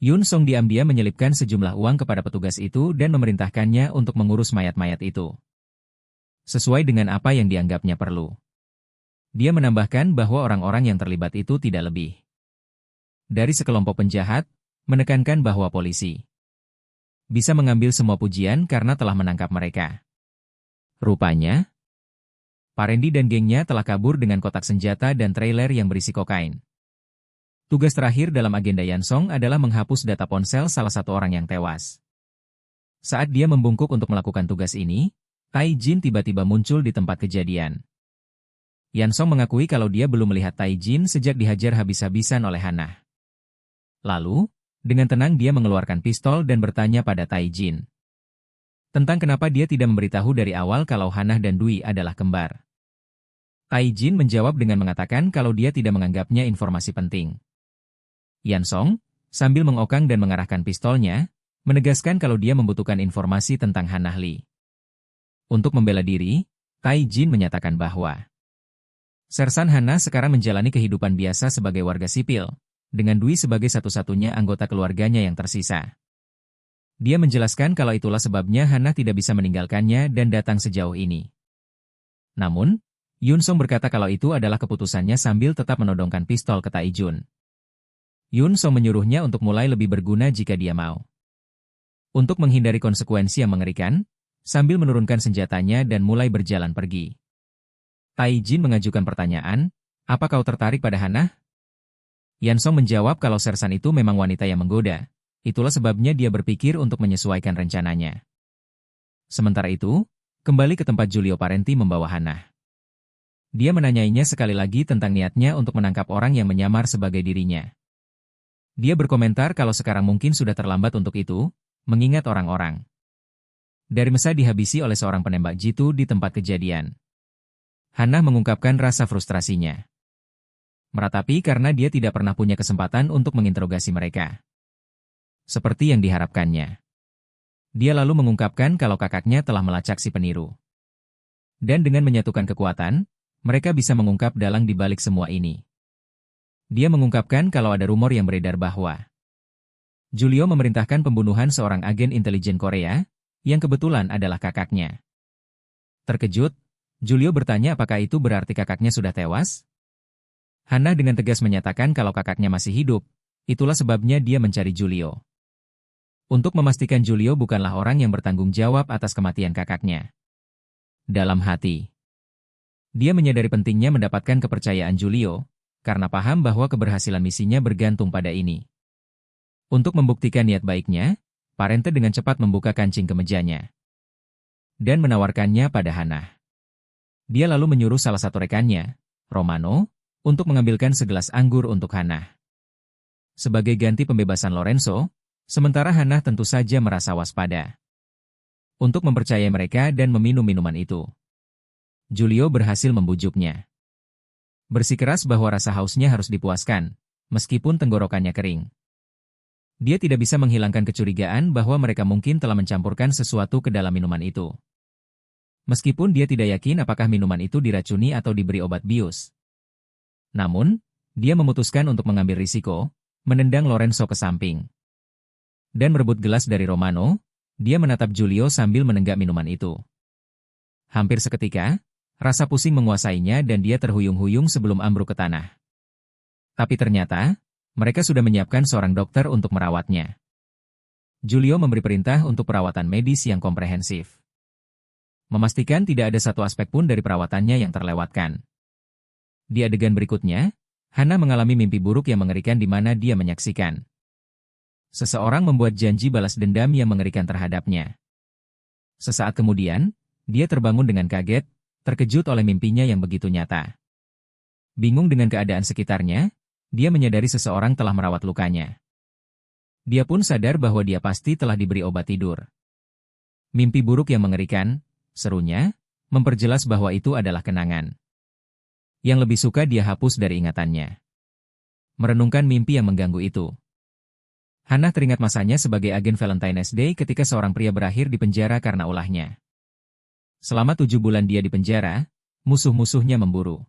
Yun Song diam-diam menyelipkan sejumlah uang kepada petugas itu dan memerintahkannya untuk mengurus mayat-mayat itu, sesuai dengan apa yang dianggapnya perlu. Dia menambahkan bahwa orang-orang yang terlibat itu tidak lebih dari sekelompok penjahat, menekankan bahwa polisi bisa mengambil semua pujian karena telah menangkap mereka. Rupanya, Parendi dan gengnya telah kabur dengan kotak senjata dan trailer yang berisi kokain. Tugas terakhir dalam agenda Yan Song adalah menghapus data ponsel salah satu orang yang tewas. Saat dia membungkuk untuk melakukan tugas ini, Tai Jin tiba-tiba muncul di tempat kejadian. Yan Song mengakui kalau dia belum melihat Tai Jin sejak dihajar habis-habisan oleh Hannah. Lalu, dengan tenang dia mengeluarkan pistol dan bertanya pada Tai Jin tentang kenapa dia tidak memberitahu dari awal kalau Hannah dan Dwi adalah kembar. Tai Jin menjawab dengan mengatakan kalau dia tidak menganggapnya informasi penting. Yan Song, sambil mengokang dan mengarahkan pistolnya, menegaskan kalau dia membutuhkan informasi tentang Hannah Lee. Untuk membela diri, Tai Jin menyatakan bahwa Sersan Hannah sekarang menjalani kehidupan biasa sebagai warga sipil, dengan Dwi sebagai satu-satunya anggota keluarganya yang tersisa. Dia menjelaskan kalau itulah sebabnya Hannah tidak bisa meninggalkannya dan datang sejauh ini. Namun, Yun Song berkata kalau itu adalah keputusannya sambil tetap menodongkan pistol ke Tai Jun. Yun Song menyuruhnya untuk mulai lebih berguna jika dia mau. Untuk menghindari konsekuensi yang mengerikan, sambil menurunkan senjatanya dan mulai berjalan pergi. Tai Jin mengajukan pertanyaan, apa kau tertarik pada Hannah? Yan Song menjawab kalau Sersan itu memang wanita yang menggoda, itulah sebabnya dia berpikir untuk menyesuaikan rencananya. Sementara itu, kembali ke tempat Giulio Parenti membawa Hannah. Dia menanyainya sekali lagi tentang niatnya untuk menangkap orang yang menyamar sebagai dirinya. Dia berkomentar kalau sekarang mungkin sudah terlambat untuk itu, mengingat orang-orang dari Mesa dihabisi oleh seorang penembak jitu di tempat kejadian. Hannah mengungkapkan rasa frustrasinya. Meratapi karena dia tidak pernah punya kesempatan untuk menginterogasi mereka. Seperti yang diharapkannya. Dia lalu mengungkapkan kalau kakaknya telah melacak si peniru. Dan dengan menyatukan kekuatan, mereka bisa mengungkap dalang di balik semua ini. Dia mengungkapkan kalau ada rumor yang beredar bahwa Giulio memerintahkan pembunuhan seorang agen intelijen Korea, yang kebetulan adalah kakaknya. Terkejut, Giulio bertanya apakah itu berarti kakaknya sudah tewas? Hannah dengan tegas menyatakan kalau kakaknya masih hidup, itulah sebabnya dia mencari Giulio. Untuk memastikan Giulio bukanlah orang yang bertanggung jawab atas kematian kakaknya. Dalam hati, dia menyadari pentingnya mendapatkan kepercayaan Giulio, karena paham bahwa keberhasilan misinya bergantung pada ini. Untuk membuktikan niat baiknya, Parente dengan cepat membuka kancing kemejanya dan menawarkannya pada Hannah. Dia lalu menyuruh salah satu rekannya, Romano, untuk mengambilkan segelas anggur untuk Hannah. Sebagai ganti pembebasan Lorenzo, sementara Hannah tentu saja merasa waspada. Untuk mempercayai mereka dan meminum minuman itu, Giulio berhasil membujuknya. Bersikeras bahwa rasa hausnya harus dipuaskan, meskipun tenggorokannya kering. Dia tidak bisa menghilangkan kecurigaan bahwa mereka mungkin telah mencampurkan sesuatu ke dalam minuman itu. Meskipun dia tidak yakin apakah minuman itu diracuni atau diberi obat bius. Namun, dia memutuskan untuk mengambil risiko, menendang Lorenzo ke samping. Dan merebut gelas dari Romano, dia menatap Giulio sambil menenggak minuman itu. Hampir seketika, rasa pusing menguasainya dan dia terhuyung-huyung sebelum ambruk ke tanah. Tapi ternyata, mereka sudah menyiapkan seorang dokter untuk merawatnya. Giulio memberi perintah untuk perawatan medis yang komprehensif. Memastikan tidak ada satu aspek pun dari perawatannya yang terlewatkan. Di adegan berikutnya, Hannah mengalami mimpi buruk yang mengerikan di mana dia menyaksikan seseorang membuat janji balas dendam yang mengerikan terhadapnya. Sesaat kemudian, dia terbangun dengan kaget, terkejut oleh mimpinya yang begitu nyata. Bingung dengan keadaan sekitarnya, dia menyadari seseorang telah merawat lukanya. Dia pun sadar bahwa dia pasti telah diberi obat tidur. Mimpi buruk yang mengerikan, serunya, memperjelas bahwa itu adalah kenangan. Yang lebih suka dia hapus dari ingatannya. Merenungkan mimpi yang mengganggu itu. Hannah teringat masanya sebagai agen Valentine's Day ketika seorang pria berakhir di penjara karena ulahnya. Selama 7 bulan dia di penjara, musuh-musuhnya memburu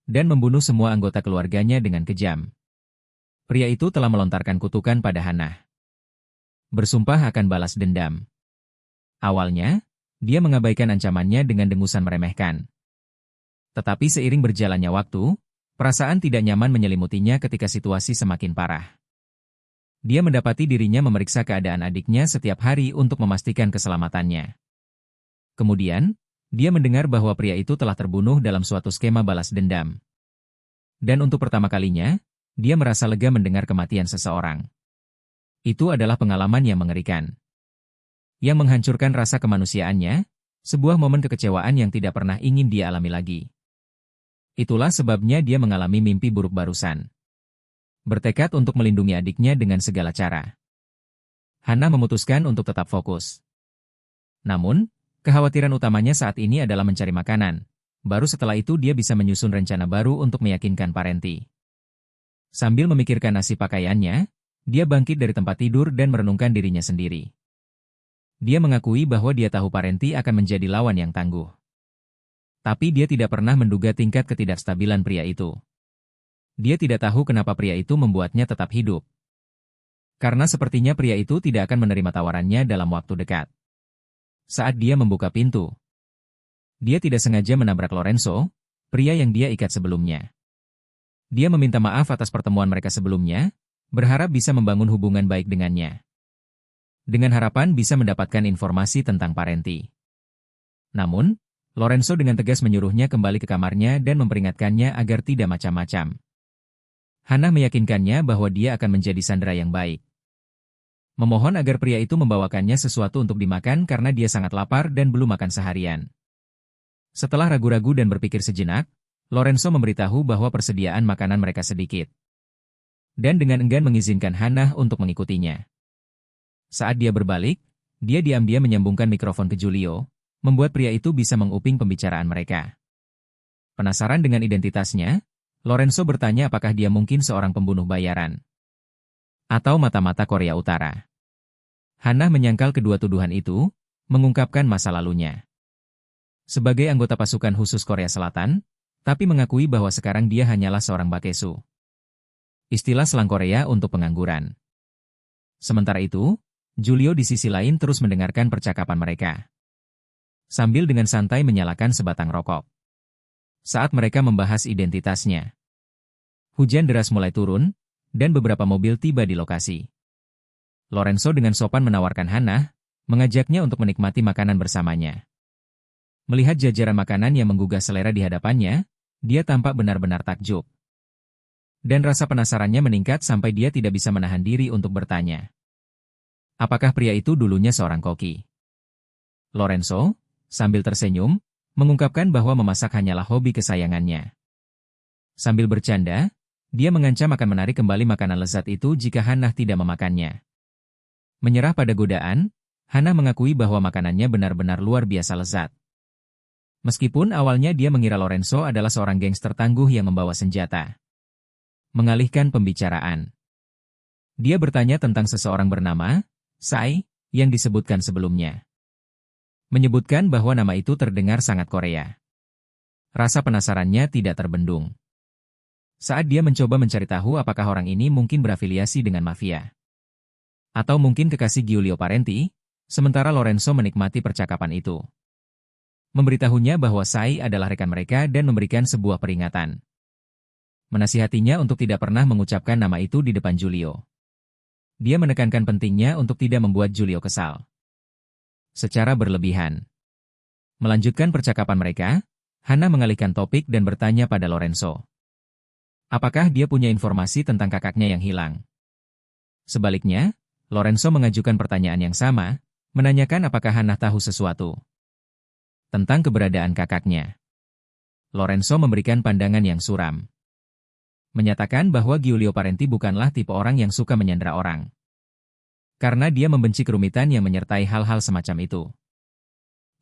dan membunuh semua anggota keluarganya dengan kejam. Pria itu telah melontarkan kutukan pada Hannah. Bersumpah akan balas dendam. Awalnya, dia mengabaikan ancamannya dengan dengusan meremehkan. Tetapi seiring berjalannya waktu, perasaan tidak nyaman menyelimutinya ketika situasi semakin parah. Dia mendapati dirinya memeriksa keadaan adiknya setiap hari untuk memastikan keselamatannya. Kemudian, dia mendengar bahwa pria itu telah terbunuh dalam suatu skema balas dendam. Dan untuk pertama kalinya, dia merasa lega mendengar kematian seseorang. Itu adalah pengalaman yang mengerikan. Yang menghancurkan rasa kemanusiaannya, sebuah momen kekecewaan yang tidak pernah ingin dia alami lagi. Itulah sebabnya dia mengalami mimpi buruk barusan. Bertekad untuk melindungi adiknya dengan segala cara. Hannah memutuskan untuk tetap fokus. Namun, kekhawatiran utamanya saat ini adalah mencari makanan. Baru setelah itu dia bisa menyusun rencana baru untuk meyakinkan Parenti. Sambil memikirkan nasib pakaiannya, dia bangkit dari tempat tidur dan merenungkan dirinya sendiri. Dia mengakui bahwa dia tahu Parenti akan menjadi lawan yang tangguh. Tapi dia tidak pernah menduga tingkat ketidakstabilan pria itu. Dia tidak tahu kenapa pria itu membuatnya tetap hidup. Karena sepertinya pria itu tidak akan menerima tawarannya dalam waktu dekat. Saat dia membuka pintu, dia tidak sengaja menabrak Lorenzo, pria yang dia ikat sebelumnya. Dia meminta maaf atas pertemuan mereka sebelumnya, berharap bisa membangun hubungan baik dengannya. Dengan harapan bisa mendapatkan informasi tentang Parenti. Namun, Lorenzo dengan tegas menyuruhnya kembali ke kamarnya dan memperingatkannya agar tidak macam-macam. Hannah meyakinkannya bahwa dia akan menjadi sandera yang baik. Memohon agar pria itu membawakannya sesuatu untuk dimakan karena dia sangat lapar dan belum makan seharian. Setelah ragu-ragu dan berpikir sejenak, Lorenzo memberitahu bahwa persediaan makanan mereka sedikit. Dan dengan enggan mengizinkan Hannah untuk mengikutinya. Saat dia berbalik, dia diam-diam menyambungkan mikrofon ke Giulio, membuat pria itu bisa menguping pembicaraan mereka. Penasaran dengan identitasnya, Lorenzo bertanya apakah dia mungkin seorang pembunuh bayaran. Atau mata-mata Korea Utara. Hannah menyangkal kedua tuduhan itu, mengungkapkan masa lalunya. Sebagai anggota pasukan khusus Korea Selatan, tapi mengakui bahwa sekarang dia hanyalah seorang bakesu. Istilah slang Korea untuk pengangguran. Sementara itu, Giulio di sisi lain terus mendengarkan percakapan mereka. Sambil dengan santai menyalakan sebatang rokok. Saat mereka membahas identitasnya. Hujan deras mulai turun, dan beberapa mobil tiba di lokasi. Lorenzo dengan sopan menawarkan Hannah, mengajaknya untuk menikmati makanan bersamanya. Melihat jajaran makanan yang menggugah selera di hadapannya, dia tampak benar-benar takjub. Dan rasa penasarannya meningkat sampai dia tidak bisa menahan diri untuk bertanya. Apakah pria itu dulunya seorang koki? Lorenzo, sambil tersenyum, mengungkapkan bahwa memasak hanyalah hobi kesayangannya. Sambil bercanda, dia mengancam akan menarik kembali makanan lezat itu jika Hannah tidak memakannya. Menyerah pada godaan, Hannah mengakui bahwa makanannya benar-benar luar biasa lezat. Meskipun awalnya dia mengira Lorenzo adalah seorang gangster tangguh yang membawa senjata. Mengalihkan pembicaraan. Dia bertanya tentang seseorang bernama Sai, yang disebutkan sebelumnya. Menyebutkan bahwa nama itu terdengar sangat Korea. Rasa penasarannya tidak terbendung. Saat dia mencoba mencari tahu apakah orang ini mungkin berafiliasi dengan mafia. Atau mungkin kekasih Giulio Parenti, sementara Lorenzo menikmati percakapan itu. Memberitahunya bahwa Sai adalah rekan mereka dan memberikan sebuah peringatan. Menasihatinya untuk tidak pernah mengucapkan nama itu di depan Giulio. Dia menekankan pentingnya untuk tidak membuat Giulio kesal. Secara berlebihan. Melanjutkan percakapan mereka, Hannah mengalihkan topik dan bertanya pada Lorenzo. Apakah dia punya informasi tentang kakaknya yang hilang? Sebaliknya, Lorenzo mengajukan pertanyaan yang sama, menanyakan apakah Hannah tahu sesuatu tentang keberadaan kakaknya. Lorenzo memberikan pandangan yang suram. Menyatakan bahwa Giulio Parenti bukanlah tipe orang yang suka menyandera orang. Karena dia membenci kerumitan yang menyertai hal-hal semacam itu.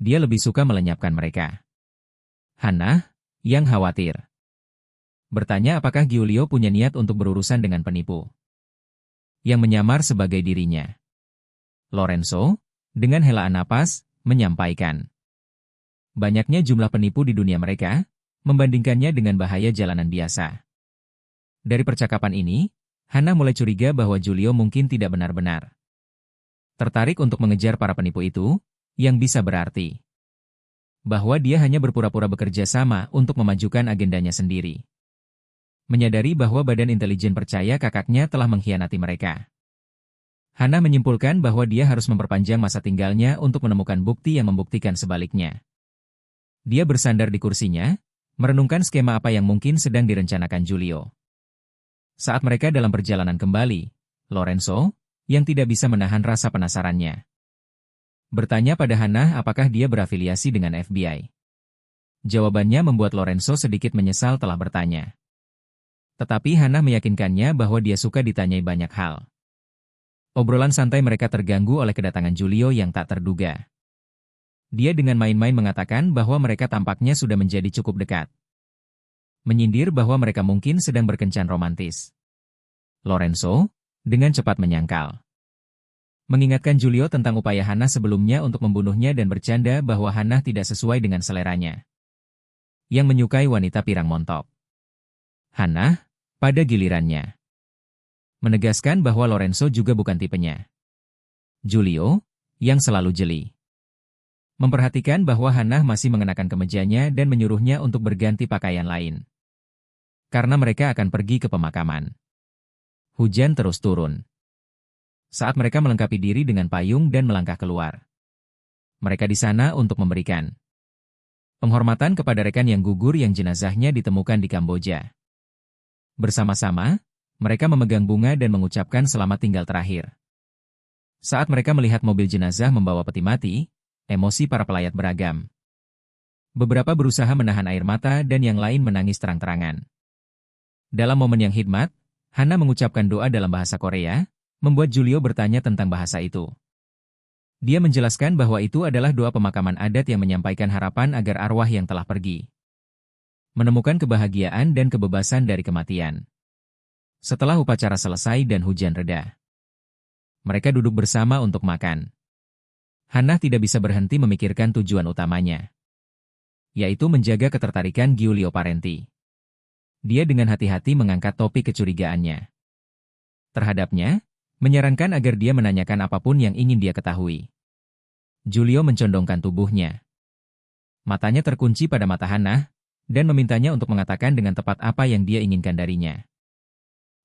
Dia lebih suka melenyapkan mereka. Hannah, yang khawatir. Bertanya apakah Giulio punya niat untuk berurusan dengan penipu yang menyamar sebagai dirinya. Lorenzo, dengan helaan napas, menyampaikan. Banyaknya jumlah penipu di dunia mereka, membandingkannya dengan bahaya jalanan biasa. Dari percakapan ini, Hannah mulai curiga bahwa Giulio mungkin tidak benar-benar tertarik untuk mengejar para penipu itu, yang bisa berarti bahwa dia hanya berpura-pura bekerja sama untuk memajukan agendanya sendiri. Menyadari bahwa badan intelijen percaya kakaknya telah mengkhianati mereka. Hannah menyimpulkan bahwa dia harus memperpanjang masa tinggalnya untuk menemukan bukti yang membuktikan sebaliknya. Dia bersandar di kursinya, merenungkan skema apa yang mungkin sedang direncanakan Giulio. Saat mereka dalam perjalanan kembali, Lorenzo, yang tidak bisa menahan rasa penasarannya, bertanya pada Hannah apakah dia berafiliasi dengan FBI. Jawabannya membuat Lorenzo sedikit menyesal telah bertanya. Tetapi Hannah meyakinkannya bahwa dia suka ditanyai banyak hal. Obrolan santai mereka terganggu oleh kedatangan Giulio yang tak terduga. Dia dengan main-main mengatakan bahwa mereka tampaknya sudah menjadi cukup dekat. Menyindir bahwa mereka mungkin sedang berkencan romantis. Lorenzo, dengan cepat menyangkal. Mengingatkan Giulio tentang upaya Hannah sebelumnya untuk membunuhnya dan bercanda bahwa Hannah tidak sesuai dengan seleranya. Yang menyukai wanita pirang montok. Hannah, pada gilirannya, menegaskan bahwa Lorenzo juga bukan tipenya. Giulio, yang selalu jeli, memperhatikan bahwa Hannah masih mengenakan kemejanya dan menyuruhnya untuk berganti pakaian lain. Karena mereka akan pergi ke pemakaman. Hujan terus turun. Saat mereka melengkapi diri dengan payung dan melangkah keluar. Mereka di sana untuk memberikan penghormatan kepada rekan yang gugur yang jenazahnya ditemukan di Kamboja. Bersama-sama, mereka memegang bunga dan mengucapkan selamat tinggal terakhir. Saat mereka melihat mobil jenazah membawa peti mati, emosi para pelayat beragam. Beberapa berusaha menahan air mata dan yang lain menangis terang-terangan. Dalam momen yang hikmat, Hana mengucapkan doa dalam bahasa Korea, membuat Julio bertanya tentang bahasa itu. Dia menjelaskan bahwa itu adalah doa pemakaman adat yang menyampaikan harapan agar arwah yang telah pergi menemukan kebahagiaan dan kebebasan dari kematian. Setelah upacara selesai dan hujan reda, mereka duduk bersama untuk makan. Hana tidak bisa berhenti memikirkan tujuan utamanya, yaitu menjaga ketertarikan Giulio Parenti. Dia dengan hati-hati mengangkat topik kecurigaannya terhadapnya, menyarankan agar dia menanyakan apapun yang ingin dia ketahui. Julio mencondongkan tubuhnya. Matanya terkunci pada mata Hana, dan memintanya untuk mengatakan dengan tepat apa yang dia inginkan darinya.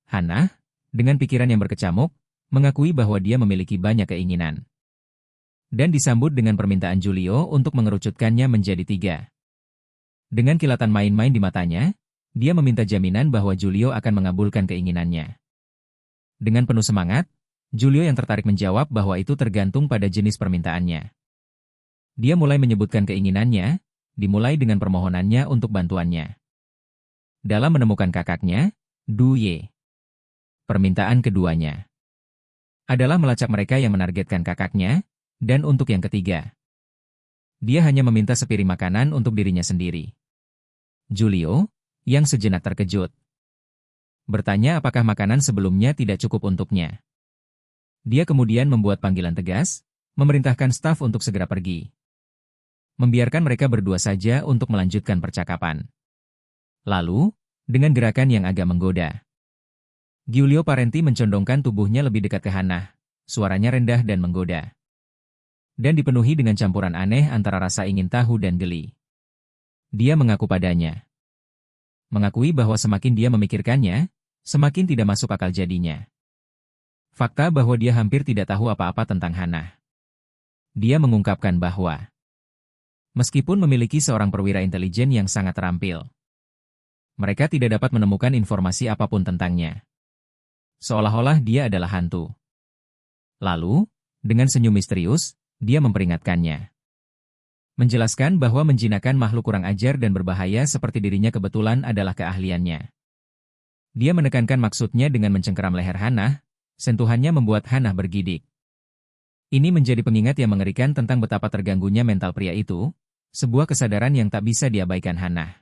Hana, dengan pikiran yang berkecamuk, mengakui bahwa dia memiliki banyak keinginan. Dan disambut dengan permintaan Julio untuk mengerucutkannya menjadi 3. Dengan kilatan main-main di matanya, dia meminta jaminan bahwa Julio akan mengabulkan keinginannya. Dengan penuh semangat, Julio yang tertarik menjawab bahwa itu tergantung pada jenis permintaannya. Dia mulai menyebutkan keinginannya, dimulai dengan permohonannya untuk bantuannya dalam menemukan kakaknya, Du Ye. Permintaan keduanya adalah melacak mereka yang menargetkan kakaknya, dan untuk yang ketiga, dia hanya meminta sepiring makanan untuk dirinya sendiri. Julio, yang sejenak terkejut, bertanya apakah makanan sebelumnya tidak cukup untuknya. Dia kemudian membuat panggilan tegas, memerintahkan staf untuk segera pergi. Membiarkan mereka berdua saja untuk melanjutkan percakapan. Lalu, dengan gerakan yang agak menggoda, Giulio Parenti mencondongkan tubuhnya lebih dekat ke Hana, suaranya rendah dan menggoda. Dan dipenuhi dengan campuran aneh antara rasa ingin tahu dan geli. Dia mengaku padanya. Mengakui bahwa semakin dia memikirkannya, semakin tidak masuk akal jadinya. Fakta bahwa dia hampir tidak tahu apa-apa tentang Hana. Dia mengungkapkan bahwa meskipun memiliki seorang perwira intelijen yang sangat terampil, mereka tidak dapat menemukan informasi apapun tentangnya. Seolah-olah dia adalah hantu. Lalu, dengan senyum misterius, dia memperingatkannya. Menjelaskan bahwa menjinakkan makhluk kurang ajar dan berbahaya seperti dirinya kebetulan adalah keahliannya. Dia menekankan maksudnya dengan mencengkeram leher Hana, sentuhannya membuat Hana bergidik. Ini menjadi pengingat yang mengerikan tentang betapa terganggunya mental pria itu, sebuah kesadaran yang tak bisa diabaikan Hana.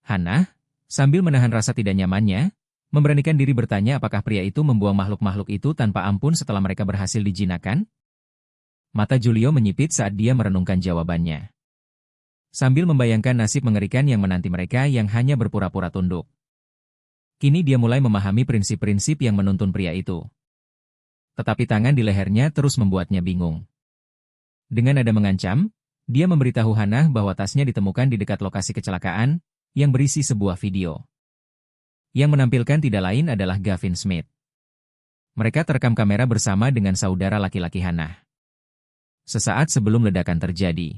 Hana, sambil menahan rasa tidak nyamannya, memberanikan diri bertanya apakah pria itu membuang makhluk-makhluk itu tanpa ampun setelah mereka berhasil dijinakkan? Mata Julio menyipit saat dia merenungkan jawabannya. Sambil membayangkan nasib mengerikan yang menanti mereka yang hanya berpura-pura tunduk. Kini dia mulai memahami prinsip-prinsip yang menuntun pria itu. Tetapi tangan di lehernya terus membuatnya bingung. Dengan nada mengancam, dia memberitahu Hana bahwa tasnya ditemukan di dekat lokasi kecelakaan, yang berisi sebuah video. Yang menampilkan tidak lain adalah Gavin Smith. Mereka terekam kamera bersama dengan saudara laki-laki Hana. Sesaat sebelum ledakan terjadi.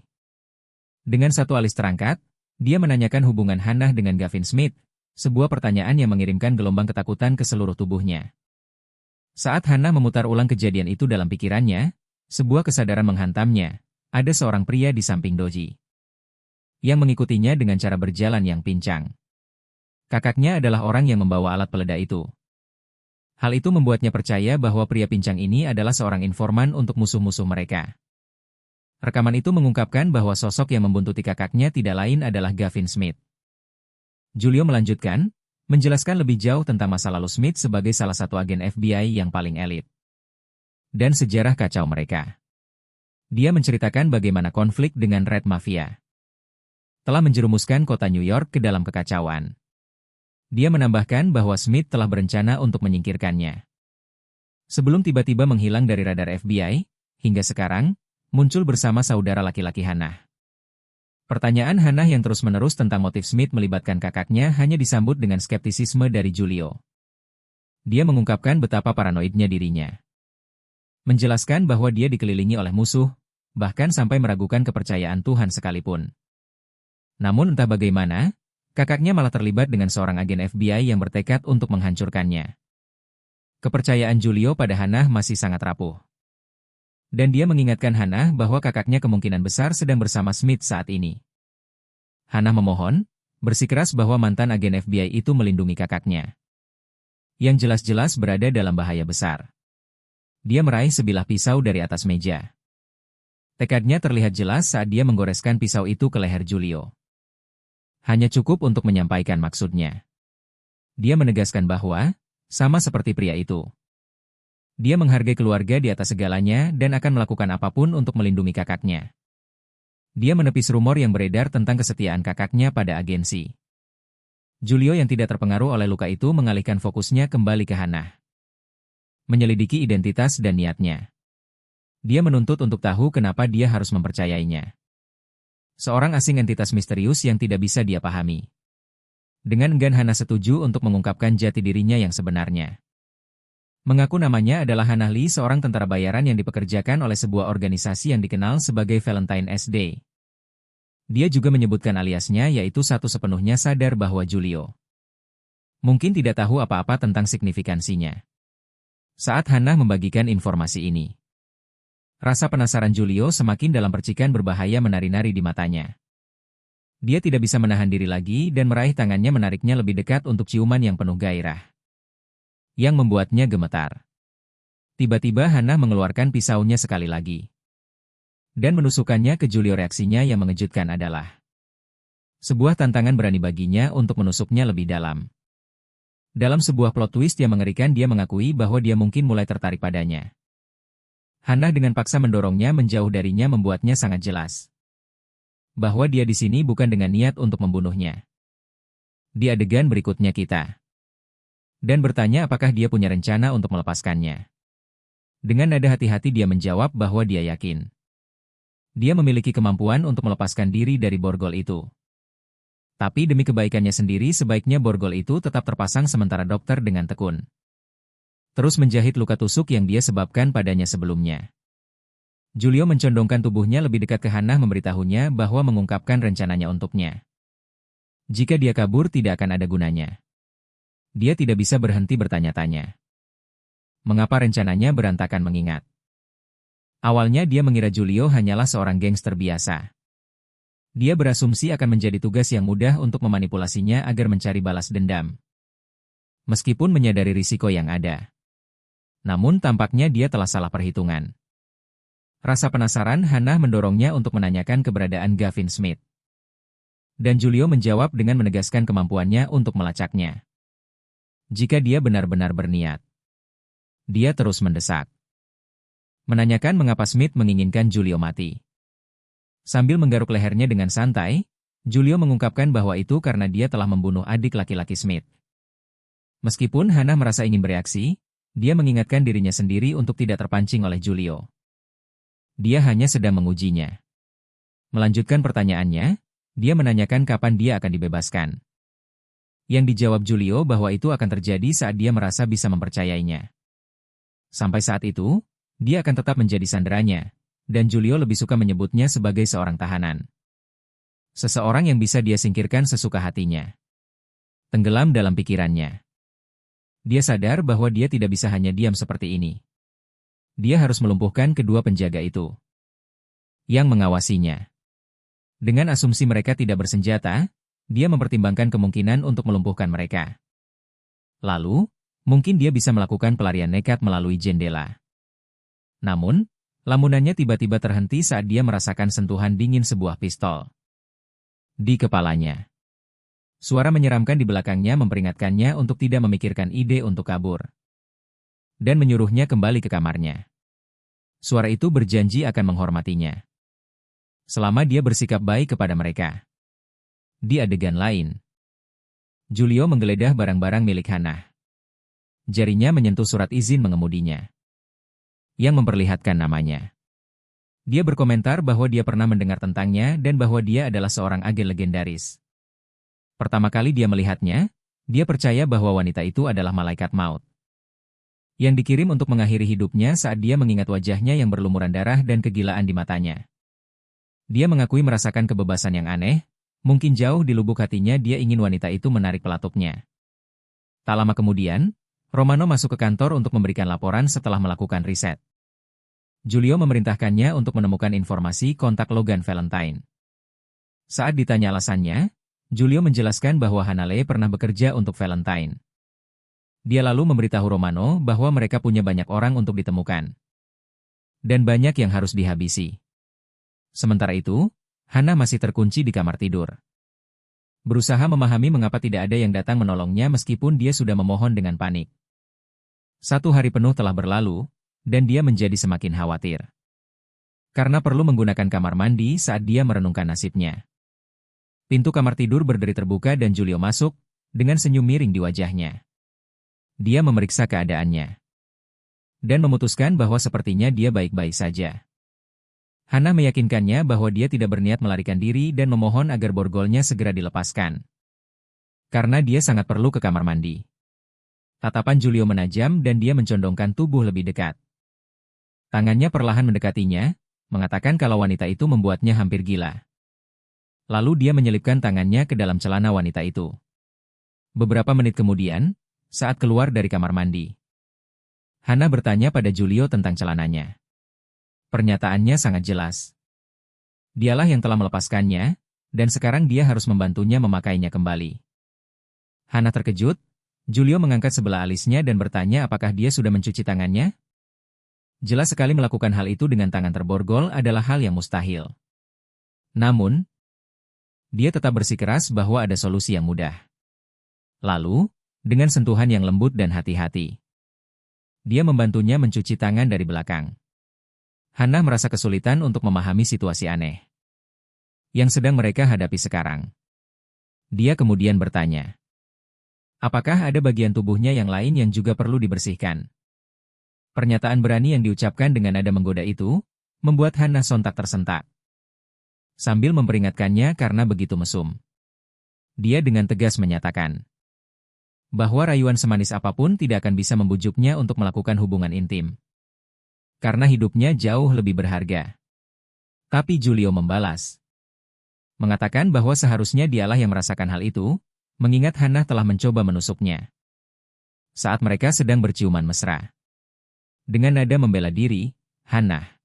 Dengan satu alis terangkat, dia menanyakan hubungan Hana dengan Gavin Smith, sebuah pertanyaan yang mengirimkan gelombang ketakutan ke seluruh tubuhnya. Saat Hana memutar ulang kejadian itu dalam pikirannya, sebuah kesadaran menghantamnya. Ada seorang pria di samping Doji yang mengikutinya dengan cara berjalan yang pincang. Kakaknya adalah orang yang membawa alat peledak itu. Hal itu membuatnya percaya bahwa pria pincang ini adalah seorang informan untuk musuh-musuh mereka. Rekaman itu mengungkapkan bahwa sosok yang membuntuti kakaknya tidak lain adalah Gavin Smith. Julio melanjutkan, menjelaskan lebih jauh tentang masa lalu Smith sebagai salah satu agen FBI yang paling elit. Dan sejarah kacau mereka. Dia menceritakan bagaimana konflik dengan Red Mafia telah menjerumuskan kota New York ke dalam kekacauan. Dia menambahkan bahwa Smith telah berencana untuk menyingkirkannya. Sebelum tiba-tiba menghilang dari radar FBI, hingga sekarang, muncul bersama saudara laki-laki Hana. Pertanyaan Hana yang terus-menerus tentang motif Smith melibatkan kakaknya hanya disambut dengan skeptisisme dari Julio. Dia mengungkapkan betapa paranoidnya dirinya. Menjelaskan bahwa dia dikelilingi oleh musuh, bahkan sampai meragukan kepercayaan Tuhan sekalipun. Namun entah bagaimana, kakaknya malah terlibat dengan seorang agen FBI yang bertekad untuk menghancurkannya. Kepercayaan Julio pada Hana masih sangat rapuh. Dan dia mengingatkan Hannah bahwa kakaknya kemungkinan besar sedang bersama Smith saat ini. Hannah memohon, bersikeras bahwa mantan agen FBI itu melindungi kakaknya, yang jelas-jelas berada dalam bahaya besar. Dia meraih sebilah pisau dari atas meja. Tekadnya terlihat jelas saat dia menggoreskan pisau itu ke leher Julio. Hanya cukup untuk menyampaikan maksudnya. Dia menegaskan bahwa, sama seperti pria itu, dia menghargai keluarga di atas segalanya dan akan melakukan apapun untuk melindungi kakaknya. Dia menepis rumor yang beredar tentang kesetiaan kakaknya pada agensi. Julio yang tidak terpengaruh oleh luka itu mengalihkan fokusnya kembali ke Hannah. Menyelidiki identitas dan niatnya. Dia menuntut untuk tahu kenapa dia harus mempercayainya. Seorang asing entitas misterius yang tidak bisa dia pahami. Dengan enggan Hannah setuju untuk mengungkapkan jati dirinya yang sebenarnya. Mengaku namanya adalah Hannah Lee, seorang tentara bayaran yang dipekerjakan oleh sebuah organisasi yang dikenal sebagai Valentine SD. Dia juga menyebutkan aliasnya, yaitu satu sepenuhnya sadar bahwa Julio mungkin tidak tahu apa-apa tentang signifikansinya. Saat Hannah membagikan informasi ini, rasa penasaran Julio semakin dalam, percikan berbahaya menari-nari di matanya. Dia tidak bisa menahan diri lagi dan meraih tangannya, menariknya lebih dekat untuk ciuman yang penuh gairah, yang membuatnya gemetar. Tiba-tiba Hannah mengeluarkan pisaunya sekali lagi dan menusukkannya ke Julio. Reaksinya yang mengejutkan adalah sebuah tantangan berani baginya untuk menusuknya lebih dalam. Dalam sebuah plot twist yang mengerikan, dia mengakui bahwa dia mungkin mulai tertarik padanya. Hannah dengan paksa mendorongnya menjauh darinya, membuatnya sangat jelas bahwa dia di sini bukan dengan niat untuk membunuhnya. Di adegan berikutnya kita dan bertanya apakah dia punya rencana untuk melepaskannya. Dengan nada hati-hati dia menjawab bahwa dia yakin dia memiliki kemampuan untuk melepaskan diri dari borgol itu. Tapi demi kebaikannya sendiri sebaiknya borgol itu tetap terpasang. Sementara dokter dengan tekun terus menjahit luka tusuk yang dia sebabkan padanya sebelumnya. Julio mencondongkan tubuhnya lebih dekat ke Hannah, memberitahunya bahwa mengungkapkan rencananya untuknya. Jika dia kabur tidak akan ada gunanya. Dia tidak bisa berhenti bertanya-tanya. Mengapa rencananya berantakan, mengingat awalnya dia mengira Julio hanyalah seorang gangster biasa. Dia berasumsi akan menjadi tugas yang mudah untuk memanipulasinya agar mencari balas dendam. Meskipun menyadari risiko yang ada. Namun tampaknya dia telah salah perhitungan. Rasa penasaran Hannah mendorongnya untuk menanyakan keberadaan Gavin Smith. Dan Julio menjawab dengan menegaskan kemampuannya untuk melacaknya. Jika dia benar-benar berniat. Dia terus mendesak. Menanyakan mengapa Smith menginginkan Julio mati. Sambil menggaruk lehernya dengan santai, Julio mengungkapkan bahwa itu karena dia telah membunuh adik laki-laki Smith. Meskipun Hannah merasa ingin bereaksi, dia mengingatkan dirinya sendiri untuk tidak terpancing oleh Julio. Dia hanya sedang mengujinya. Melanjutkan pertanyaannya, dia menanyakan kapan dia akan dibebaskan. Yang dijawab Julio bahwa itu akan terjadi saat dia merasa bisa mempercayainya. Sampai saat itu, dia akan tetap menjadi sanderanya, dan Julio lebih suka menyebutnya sebagai seorang tahanan. Seseorang yang bisa dia singkirkan sesuka hatinya. Tenggelam dalam pikirannya. Dia sadar bahwa dia tidak bisa hanya diam seperti ini. Dia harus melumpuhkan kedua penjaga itu yang mengawasinya. Dengan asumsi mereka tidak bersenjata, dia mempertimbangkan kemungkinan untuk melumpuhkan mereka. Lalu, mungkin dia bisa melakukan pelarian nekat melalui jendela. Namun, lamunannya tiba-tiba terhenti saat dia merasakan sentuhan dingin sebuah pistol di kepalanya. Suara menyeramkan di belakangnya memperingatkannya untuk tidak memikirkan ide untuk kabur. Dan menyuruhnya kembali ke kamarnya. Suara itu berjanji akan menghormatinya selama dia bersikap baik kepada mereka. Di adegan lain, Julio menggeledah barang-barang milik Hannah. Jarinya menyentuh surat izin mengemudinya yang memperlihatkan namanya. Dia berkomentar bahwa dia pernah mendengar tentangnya dan bahwa dia adalah seorang agen legendaris. Pertama kali dia melihatnya, dia percaya bahwa wanita itu adalah malaikat maut yang dikirim untuk mengakhiri hidupnya saat dia mengingat wajahnya yang berlumuran darah dan kegilaan di matanya. Dia mengakui merasakan kebebasan yang aneh, mungkin jauh di lubuk hatinya dia ingin wanita itu menarik pelatupnya. Tak lama kemudian, Romano masuk ke kantor untuk memberikan laporan setelah melakukan riset. Julio memerintahkannya untuk menemukan informasi kontak Logan Valentine. Saat ditanya alasannya, Julio menjelaskan bahwa Hanale pernah bekerja untuk Valentine. Dia lalu memberitahu Romano bahwa mereka punya banyak orang untuk ditemukan. Dan banyak yang harus dihabisi. Sementara itu, Hannah masih terkunci di kamar tidur. Berusaha memahami mengapa tidak ada yang datang menolongnya meskipun dia sudah memohon dengan panik. 1 hari penuh telah berlalu, dan dia menjadi semakin khawatir. Karena perlu menggunakan kamar mandi saat dia merenungkan nasibnya. Pintu kamar tidur berderi terbuka dan Julio masuk, dengan senyum miring di wajahnya. Dia memeriksa keadaannya. Dan memutuskan bahwa sepertinya dia baik-baik saja. Hannah meyakinkannya bahwa dia tidak berniat melarikan diri dan memohon agar borgolnya segera dilepaskan. Karena dia sangat perlu ke kamar mandi. Tatapan Julio menajam dan dia mencondongkan tubuh lebih dekat. Tangannya perlahan mendekatinya, mengatakan kalau wanita itu membuatnya hampir gila. Lalu dia menyelipkan tangannya ke dalam celana wanita itu. Beberapa menit kemudian, saat keluar dari kamar mandi, Hannah bertanya pada Julio tentang celananya. Pernyataannya sangat jelas. Dialah yang telah melepaskannya, dan sekarang dia harus membantunya memakainya kembali. Hannah terkejut, Julio mengangkat sebelah alisnya dan bertanya apakah dia sudah mencuci tangannya. Jelas sekali melakukan hal itu dengan tangan terborgol adalah hal yang mustahil. Namun, dia tetap bersikeras bahwa ada solusi yang mudah. Lalu, dengan sentuhan yang lembut dan hati-hati, dia membantunya mencuci tangan dari belakang. Hannah merasa kesulitan untuk memahami situasi aneh yang sedang mereka hadapi sekarang. Dia kemudian bertanya, apakah ada bagian tubuhnya yang lain yang juga perlu dibersihkan? Pernyataan berani yang diucapkan dengan nada menggoda itu, membuat Hannah sontak tersentak. Sambil memperingatkannya karena begitu mesum, dia dengan tegas menyatakan bahwa rayuan semanis apapun tidak akan bisa membujuknya untuk melakukan hubungan intim. Karena hidupnya jauh lebih berharga. Tapi Julio membalas, mengatakan bahwa seharusnya dialah yang merasakan hal itu, mengingat Hannah telah mencoba menusuknya. Saat mereka sedang berciuman mesra. Dengan nada membela diri, Hannah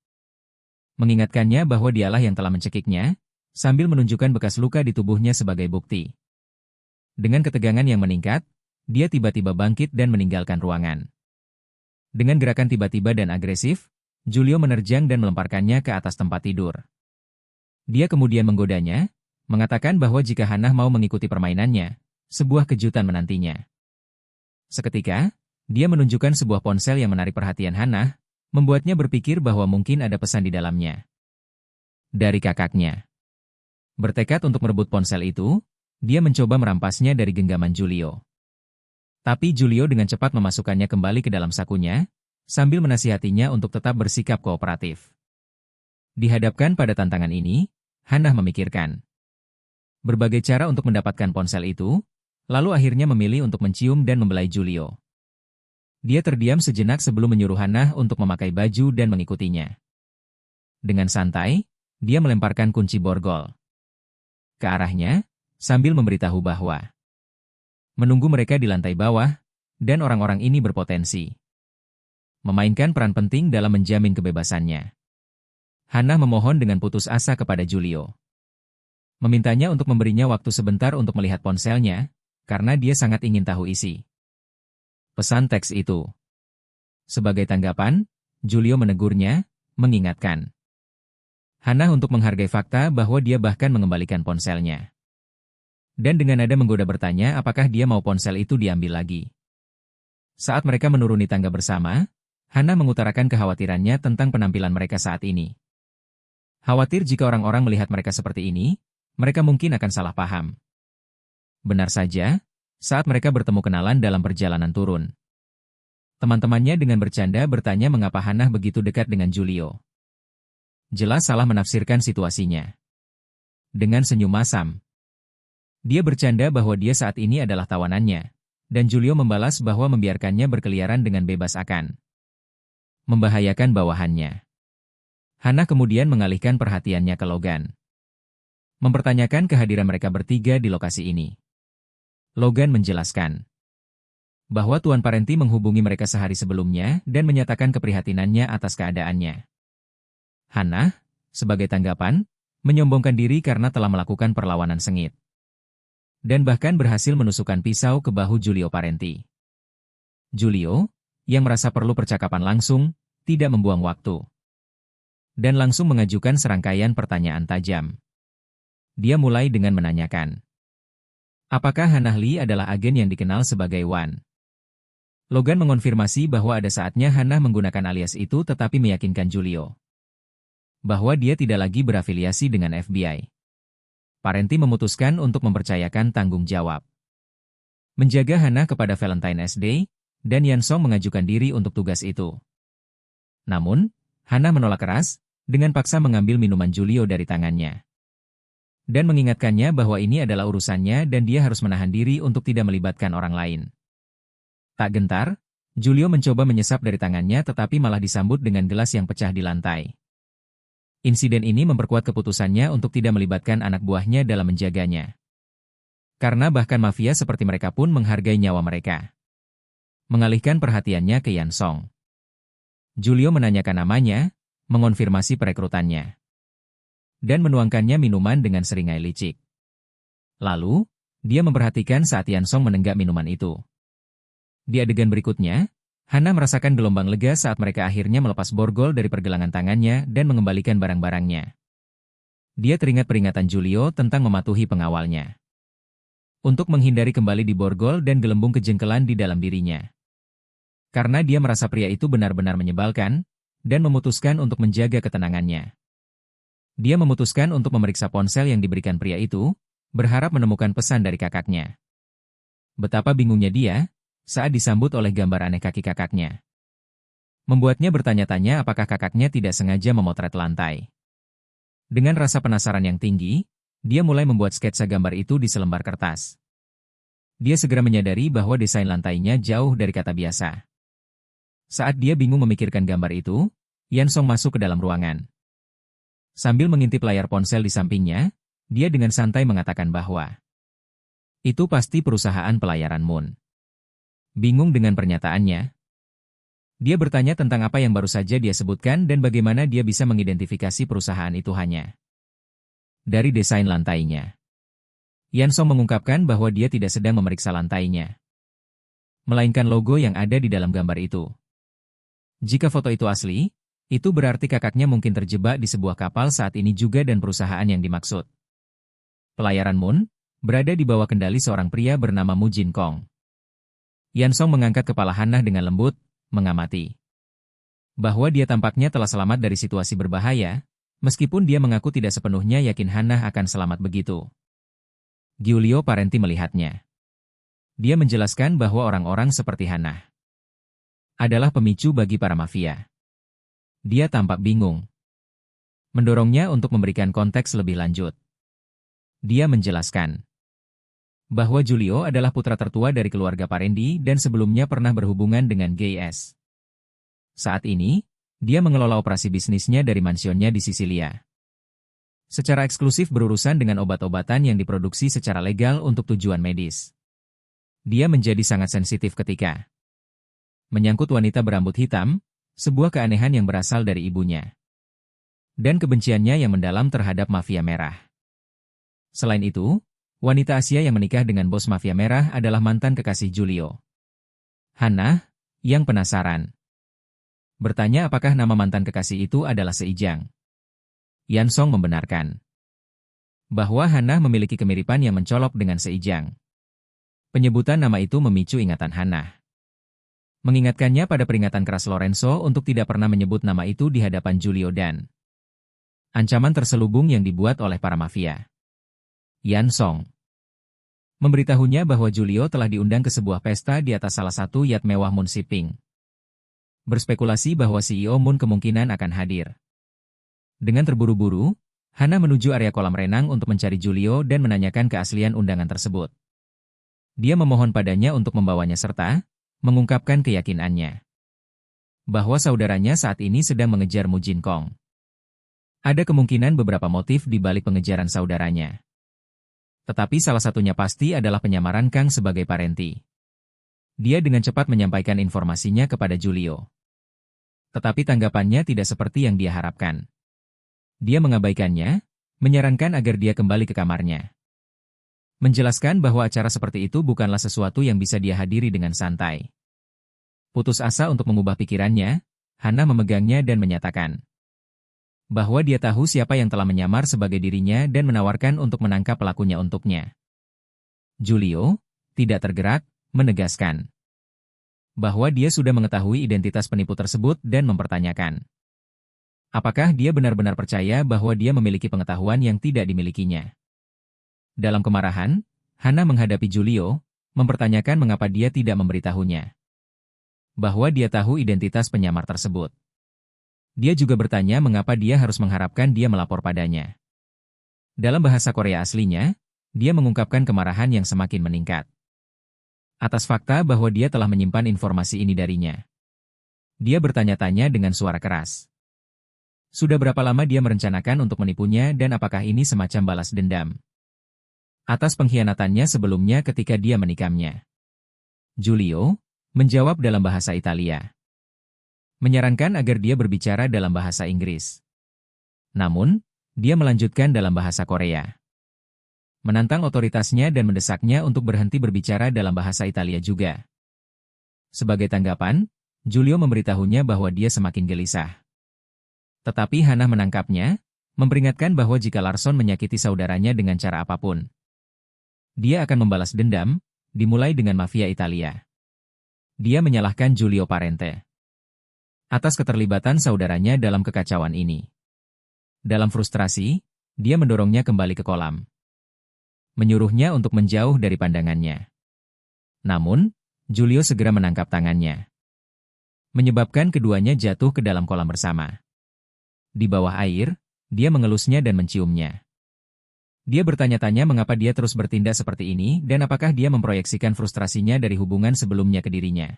mengingatkannya bahwa dialah yang telah mencekiknya, sambil menunjukkan bekas luka di tubuhnya sebagai bukti. Dengan ketegangan yang meningkat, dia tiba-tiba bangkit dan meninggalkan ruangan. Dengan gerakan tiba-tiba dan agresif, Julio menerjang dan melemparkannya ke atas tempat tidur. Dia kemudian menggodanya, mengatakan bahwa jika Hannah mau mengikuti permainannya, sebuah kejutan menantinya. Seketika, dia menunjukkan sebuah ponsel yang menarik perhatian Hannah, membuatnya berpikir bahwa mungkin ada pesan di dalamnya. Dari kakaknya. Bertekad untuk merebut ponsel itu, dia mencoba merampasnya dari genggaman Julio. Tapi Julio dengan cepat memasukkannya kembali ke dalam sakunya, sambil menasihatinya untuk tetap bersikap kooperatif. Dihadapkan pada tantangan ini, Hannah memikirkan berbagai cara untuk mendapatkan ponsel itu, lalu akhirnya memilih untuk mencium dan membelai Julio. Dia terdiam sejenak sebelum menyuruh Hannah untuk memakai baju dan mengikutinya. Dengan santai, dia melemparkan kunci borgol ke arahnya, sambil memberitahu bahwa menunggu mereka di lantai bawah, dan orang-orang ini berpotensi memainkan peran penting dalam menjamin kebebasannya. Hannah memohon dengan putus asa kepada Julio. Memintanya untuk memberinya waktu sebentar untuk melihat ponselnya, karena dia sangat ingin tahu isi pesan teks itu. Sebagai tanggapan, Julio menegurnya, mengingatkan Hannah untuk menghargai fakta bahwa dia bahkan mengembalikan ponselnya. Dan dengan nada menggoda bertanya apakah dia mau ponsel itu diambil lagi. Saat mereka menuruni tangga bersama, Hannah mengutarakan kekhawatirannya tentang penampilan mereka saat ini. Khawatir jika orang-orang melihat mereka seperti ini, mereka mungkin akan salah paham. Benar saja, saat mereka bertemu kenalan dalam perjalanan turun. Teman-temannya dengan bercanda bertanya mengapa Hannah begitu dekat dengan Julio. Jelas salah menafsirkan situasinya. Dengan senyum masam, dia bercanda bahwa dia saat ini adalah tawanannya, dan Julio membalas bahwa membiarkannya berkeliaran dengan bebas akan membahayakan bawahannya. Hannah kemudian mengalihkan perhatiannya ke Logan. Mempertanyakan kehadiran mereka bertiga di lokasi ini. Logan menjelaskan bahwa Tuan Parenti menghubungi mereka sehari sebelumnya dan menyatakan keprihatinannya atas keadaannya. Hannah, sebagai tanggapan, menyombongkan diri karena telah melakukan perlawanan sengit. Dan bahkan berhasil menusukkan pisau ke bahu Giulio Parenti. Giulio, yang merasa perlu percakapan langsung, tidak membuang waktu. Dan langsung mengajukan serangkaian pertanyaan tajam. Dia mulai dengan menanyakan, apakah Hannah Lee adalah agen yang dikenal sebagai Wan? Logan mengonfirmasi bahwa ada saatnya Hannah menggunakan alias itu tetapi meyakinkan Giulio bahwa dia tidak lagi berafiliasi dengan FBI. Parenti memutuskan untuk mempercayakan tanggung jawab menjaga Hannah kepada Valentine's Day, dan Yan Song mengajukan diri untuk tugas itu. Namun, Hannah menolak keras, dengan paksa mengambil minuman Giulio dari tangannya. Dan mengingatkannya bahwa ini adalah urusannya dan dia harus menahan diri untuk tidak melibatkan orang lain. Tak gentar, Giulio mencoba menyesap dari tangannya tetapi malah disambut dengan gelas yang pecah di lantai. Insiden ini memperkuat keputusannya untuk tidak melibatkan anak buahnya dalam menjaganya. Karena bahkan mafia seperti mereka pun menghargai nyawa mereka. Mengalihkan perhatiannya ke Yan Song. Giulio menanyakan namanya, mengonfirmasi perekrutannya. Dan menuangkannya minuman dengan seringai licik. Lalu, dia memperhatikan saat Yan Song menenggak minuman itu. Di adegan berikutnya, Hannah merasakan gelombang lega saat mereka akhirnya melepas borgol dari pergelangan tangannya dan mengembalikan barang-barangnya. Dia teringat peringatan Giulio tentang mematuhi pengawalnya. Untuk menghindari kembali di borgol dan gelembung kejengkelan di dalam dirinya. Karena dia merasa pria itu benar-benar menyebalkan, dan memutuskan untuk menjaga ketenangannya. Dia memutuskan untuk memeriksa ponsel yang diberikan pria itu, berharap menemukan pesan dari kakaknya. Betapa bingungnya dia saat disambut oleh gambar aneh kaki kakaknya. Membuatnya bertanya-tanya apakah kakaknya tidak sengaja memotret lantai. Dengan rasa penasaran yang tinggi, dia mulai membuat sketsa gambar itu di selembar kertas. Dia segera menyadari bahwa desain lantainya jauh dari kata biasa. Saat dia bingung memikirkan gambar itu, Yan Song masuk ke dalam ruangan. Sambil mengintip layar ponsel di sampingnya, dia dengan santai mengatakan bahwa itu pasti perusahaan pelayaran Moon. Bingung dengan pernyataannya, dia bertanya tentang apa yang baru saja dia sebutkan dan bagaimana dia bisa mengidentifikasi perusahaan itu hanya dari desain lantainya. Yan Song mengungkapkan bahwa dia tidak sedang memeriksa lantainya, melainkan logo yang ada di dalam gambar itu. Jika foto itu asli, itu berarti kakaknya mungkin terjebak di sebuah kapal saat ini juga dan perusahaan yang dimaksud, pelayaran Moon, berada di bawah kendali seorang pria bernama Mu Jin Kong. Yan Song mengangkat kepala Hannah dengan lembut, mengamati bahwa dia tampaknya telah selamat dari situasi berbahaya, meskipun dia mengaku tidak sepenuhnya yakin Hannah akan selamat begitu. Giulio Parenti melihatnya. Dia menjelaskan bahwa orang-orang seperti Hannah adalah pemicu bagi para mafia. Dia tampak bingung. Mendorongnya untuk memberikan konteks lebih lanjut. Dia menjelaskan bahwa Giulio adalah putra tertua dari keluarga Parenti dan sebelumnya pernah berhubungan dengan GS. Saat ini, dia mengelola operasi bisnisnya dari mansionnya di Sisilia. Secara eksklusif berurusan dengan obat-obatan yang diproduksi secara legal untuk tujuan medis. Dia menjadi sangat sensitif ketika menyangkut wanita berambut hitam, sebuah keanehan yang berasal dari ibunya. Dan kebenciannya yang mendalam terhadap mafia merah. Selain itu, wanita Asia yang menikah dengan bos mafia merah adalah mantan kekasih Giulio. Hannah, yang penasaran, bertanya apakah nama mantan kekasih itu adalah Seijang. Yan Song membenarkan bahwa Hannah memiliki kemiripan yang mencolok dengan Seijang. Penyebutan nama itu memicu ingatan Hannah. Mengingatkannya pada peringatan keras Lorenzo untuk tidak pernah menyebut nama itu di hadapan Giulio dan ancaman terselubung yang dibuat oleh para mafia. Yan Song memberitahunya bahwa Giulio telah diundang ke sebuah pesta di atas salah satu yacht mewah Moon Shipping. Berspekulasi bahwa CEO Moon kemungkinan akan hadir. Dengan terburu-buru, Hannah menuju area kolam renang untuk mencari Giulio dan menanyakan keaslian undangan tersebut. Dia memohon padanya untuk membawanya serta mengungkapkan keyakinannya bahwa saudaranya saat ini sedang mengejar Mu Jin Kong. Ada kemungkinan beberapa motif di balik pengejaran saudaranya. Tetapi salah satunya pasti adalah penyamaran Kang sebagai Parenti. Dia dengan cepat menyampaikan informasinya kepada Giulio. Tetapi tanggapannya tidak seperti yang dia harapkan. Dia mengabaikannya, menyarankan agar dia kembali ke kamarnya. Menjelaskan bahwa acara seperti itu bukanlah sesuatu yang bisa dia hadiri dengan santai. Putus asa untuk mengubah pikirannya, Hana memegangnya dan menyatakan bahwa dia tahu siapa yang telah menyamar sebagai dirinya dan menawarkan untuk menangkap pelakunya untuknya. Julio, tidak tergerak, menegaskan bahwa dia sudah mengetahui identitas penipu tersebut dan mempertanyakan apakah dia benar-benar percaya bahwa dia memiliki pengetahuan yang tidak dimilikinya. Dalam kemarahan, Hana menghadapi Julio, mempertanyakan mengapa dia tidak memberitahunya bahwa dia tahu identitas penyamar tersebut. Dia juga bertanya mengapa dia harus mengharapkan dia melapor padanya. Dalam bahasa Korea aslinya, dia mengungkapkan kemarahan yang semakin meningkat atas fakta bahwa dia telah menyimpan informasi ini darinya. Dia bertanya-tanya dengan suara keras. Sudah berapa lama dia merencanakan untuk menipunya dan apakah ini semacam balas dendam atas pengkhianatannya sebelumnya ketika dia menikamnya? Julio menjawab dalam bahasa Italia, menyarankan agar dia berbicara dalam bahasa Inggris. Namun, dia melanjutkan dalam bahasa Korea, menantang otoritasnya dan mendesaknya untuk berhenti berbicara dalam bahasa Italia juga. Sebagai tanggapan, Julio memberitahunya bahwa dia semakin gelisah. Tetapi Hana menangkapnya, memperingatkan bahwa jika Larson menyakiti saudaranya dengan cara apapun, dia akan membalas dendam, dimulai dengan mafia Italia. Dia menyalahkan Giulio Parente atas keterlibatan saudaranya dalam kekacauan ini. Dalam frustrasi, dia mendorongnya kembali ke kolam, menyuruhnya untuk menjauh dari pandangannya. Namun, Giulio segera menangkap tangannya, menyebabkan keduanya jatuh ke dalam kolam bersama. Di bawah air, dia mengelusnya dan menciumnya. Dia bertanya-tanya mengapa dia terus bertindak seperti ini dan apakah dia memproyeksikan frustrasinya dari hubungan sebelumnya ke dirinya.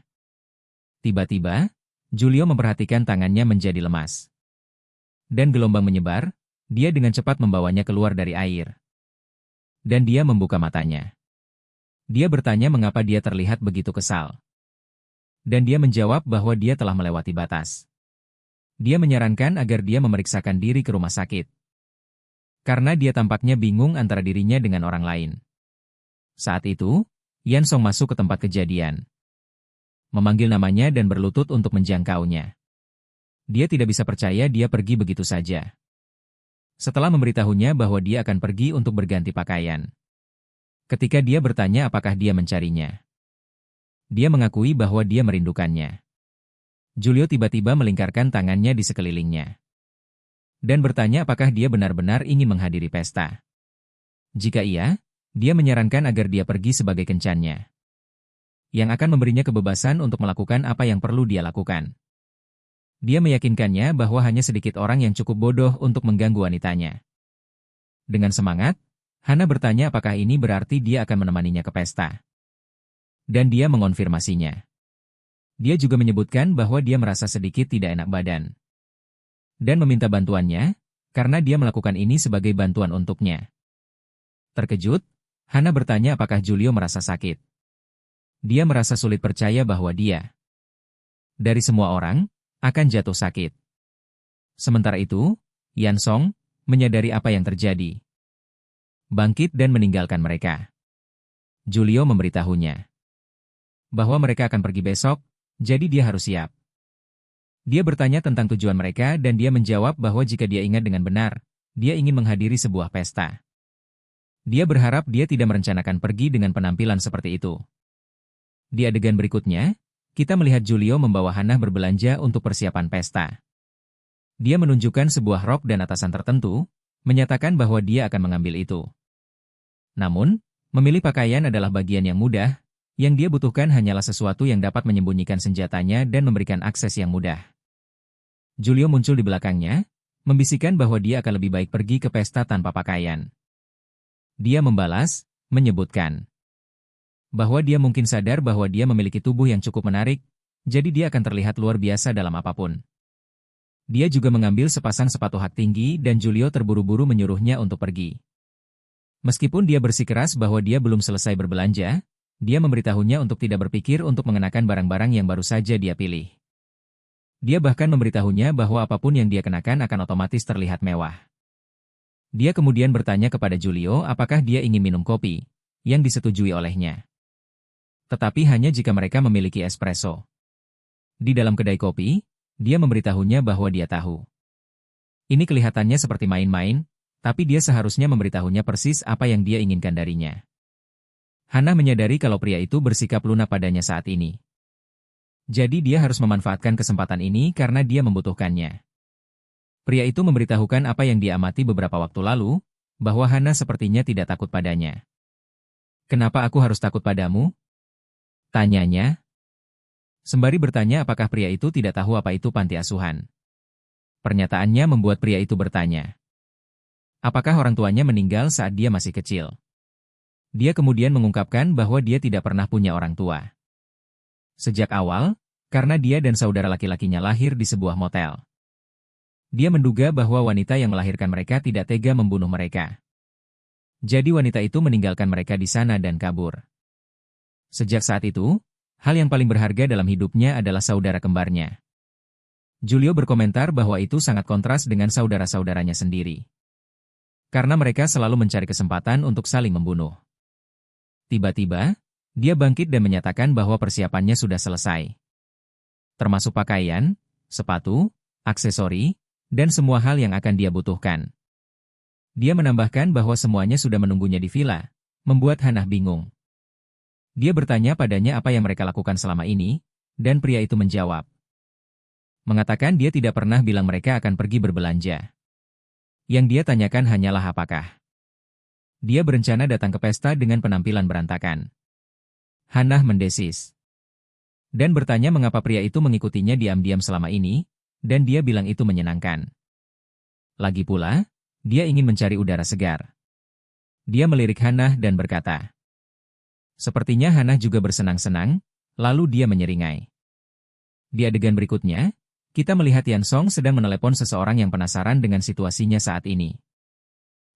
Tiba-tiba, Giulio memperhatikan tangannya menjadi lemas. Dan gelombang menyebar, dia dengan cepat membawanya keluar dari air. Dan dia membuka matanya. Dia bertanya mengapa dia terlihat begitu kesal. Dan dia menjawab bahwa dia telah melewati batas. Dia menyarankan agar dia memeriksakan diri ke rumah sakit, karena dia tampaknya bingung antara dirinya dengan orang lain. Saat itu, Yan Song masuk ke tempat kejadian, memanggil namanya dan berlutut untuk menjangkaunya. Dia tidak bisa percaya dia pergi begitu saja. Setelah memberitahunya bahwa dia akan pergi untuk berganti pakaian. Ketika dia bertanya apakah dia mencarinya, dia mengakui bahwa dia merindukannya. Giulio tiba-tiba melingkarkan tangannya di sekelilingnya dan bertanya apakah dia benar-benar ingin menghadiri pesta. Jika iya, dia menyarankan agar dia pergi sebagai kencannya, yang akan memberinya kebebasan untuk melakukan apa yang perlu dia lakukan. Dia meyakinkannya bahwa hanya sedikit orang yang cukup bodoh untuk mengganggu wanitanya. Dengan semangat, Hana bertanya apakah ini berarti dia akan menemaninya ke pesta. Dan dia mengonfirmasinya. Dia juga menyebutkan bahwa dia merasa sedikit tidak enak badan dan meminta bantuannya, karena dia melakukan ini sebagai bantuan untuknya. Terkejut, Hana bertanya apakah Giulio merasa sakit. Dia merasa sulit percaya bahwa dia, dari semua orang, akan jatuh sakit. Sementara itu, Yan Song menyadari apa yang terjadi, bangkit dan meninggalkan mereka. Giulio memberitahunya bahwa mereka akan pergi besok, jadi dia harus siap. Dia bertanya tentang tujuan mereka dan dia menjawab bahwa jika dia ingat dengan benar, dia ingin menghadiri sebuah pesta. Dia berharap dia tidak merencanakan pergi dengan penampilan seperti itu. Di adegan berikutnya, kita melihat Giulio membawa Hana berbelanja untuk persiapan pesta. Dia menunjukkan sebuah rok dan atasan tertentu, menyatakan bahwa dia akan mengambil itu. Namun, memilih pakaian adalah bagian yang mudah, yang dia butuhkan hanyalah sesuatu yang dapat menyembunyikan senjatanya dan memberikan akses yang mudah. Giulio muncul di belakangnya, membisikkan bahwa dia akan lebih baik pergi ke pesta tanpa pakaian. Dia membalas, menyebutkan bahwa dia mungkin sadar bahwa dia memiliki tubuh yang cukup menarik, jadi dia akan terlihat luar biasa dalam apapun. Dia juga mengambil sepasang sepatu hak tinggi dan Giulio terburu-buru menyuruhnya untuk pergi. Meskipun dia bersikeras bahwa dia belum selesai berbelanja, dia memberitahunya untuk tidak berpikir untuk mengenakan barang-barang yang baru saja dia pilih. Dia bahkan memberitahunya bahwa apapun yang dia kenakan akan otomatis terlihat mewah. Dia kemudian bertanya kepada Giulio apakah dia ingin minum kopi, yang disetujui olehnya. Tetapi hanya jika mereka memiliki espresso. Di dalam kedai kopi, dia memberitahunya bahwa dia tahu. Ini kelihatannya seperti main-main, tapi dia seharusnya memberitahunya persis apa yang dia inginkan darinya. Hana menyadari kalau pria itu bersikap lunak padanya saat ini. Jadi dia harus memanfaatkan kesempatan ini karena dia membutuhkannya. Pria itu memberitahukan apa yang dia amati beberapa waktu lalu, bahwa Hana sepertinya tidak takut padanya. "Kenapa aku harus takut padamu?" tanyanya. Sembari bertanya apakah pria itu tidak tahu apa itu panti asuhan. Pernyataannya membuat pria itu bertanya. Apakah orang tuanya meninggal saat dia masih kecil? Dia kemudian mengungkapkan bahwa dia tidak pernah punya orang tua. Sejak awal, karena dia dan saudara laki-lakinya lahir di sebuah motel. Dia menduga bahwa wanita yang melahirkan mereka tidak tega membunuh mereka. Jadi wanita itu meninggalkan mereka di sana dan kabur. Sejak saat itu, hal yang paling berharga dalam hidupnya adalah saudara kembarnya. Giulio berkomentar bahwa itu sangat kontras dengan saudara-saudaranya sendiri. Karena mereka selalu mencari kesempatan untuk saling membunuh. Tiba-tiba, dia bangkit dan menyatakan bahwa persiapannya sudah selesai. Termasuk pakaian, sepatu, aksesori, dan semua hal yang akan dia butuhkan. Dia menambahkan bahwa semuanya sudah menunggunya di villa, membuat Hana bingung. Dia bertanya padanya apa yang mereka lakukan selama ini, dan pria itu menjawab. Mengatakan dia tidak pernah bilang mereka akan pergi berbelanja. Yang dia tanyakan hanyalah apakah dia berencana datang ke pesta dengan penampilan berantakan. Hana mendesis. Dan bertanya mengapa pria itu mengikutinya diam-diam selama ini, dan dia bilang itu menyenangkan. Lagi pula, dia ingin mencari udara segar. Dia melirik Hana dan berkata. Sepertinya Hana juga bersenang-senang, lalu dia menyeringai. Di adegan berikutnya, kita melihat Yan Song sedang menelepon seseorang yang penasaran dengan situasinya saat ini.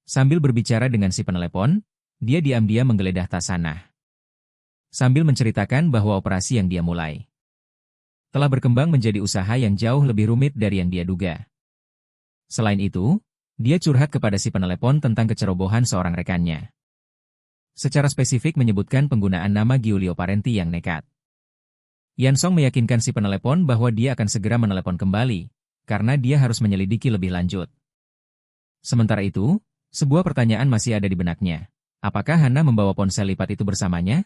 Sambil berbicara dengan si penelepon, dia diam-diam menggeledah tas Hana. Sambil menceritakan bahwa operasi yang dia mulai telah berkembang menjadi usaha yang jauh lebih rumit dari yang dia duga. Selain itu, dia curhat kepada si penelepon tentang kecerobohan seorang rekannya. Secara spesifik menyebutkan penggunaan nama Giulio Parenti yang nekat. Yan Song meyakinkan si penelepon bahwa dia akan segera menelepon kembali, karena dia harus menyelidiki lebih lanjut. Sementara itu, sebuah pertanyaan masih ada di benaknya. Apakah Hana membawa ponsel lipat itu bersamanya?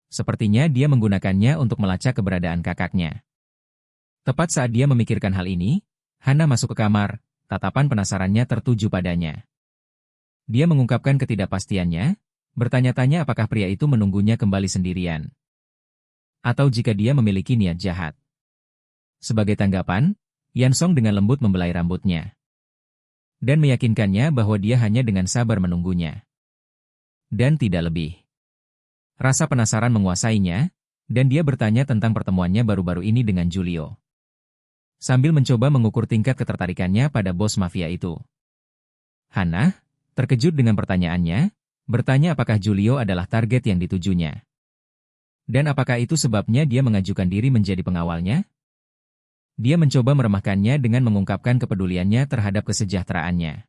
Sepertinya dia menggunakannya untuk melacak keberadaan kakaknya. Tepat saat dia memikirkan hal ini, Hana masuk ke kamar, tatapan penasarannya tertuju padanya. Dia mengungkapkan ketidakpastiannya, bertanya-tanya apakah pria itu menunggunya kembali sendirian. Atau jika dia memiliki niat jahat. Sebagai tanggapan, Yan Song dengan lembut membelai rambutnya. Dan meyakinkannya bahwa dia hanya dengan sabar menunggunya. Dan tidak lebih. Rasa penasaran menguasainya, dan dia bertanya tentang pertemuannya baru-baru ini dengan Giulio. Sambil mencoba mengukur tingkat ketertarikannya pada bos mafia itu. Hana, terkejut dengan pertanyaannya, bertanya apakah Giulio adalah target yang ditujunya. Dan apakah itu sebabnya dia mengajukan diri menjadi pengawalnya? Dia mencoba meremahkannya dengan mengungkapkan kepeduliannya terhadap kesejahteraannya.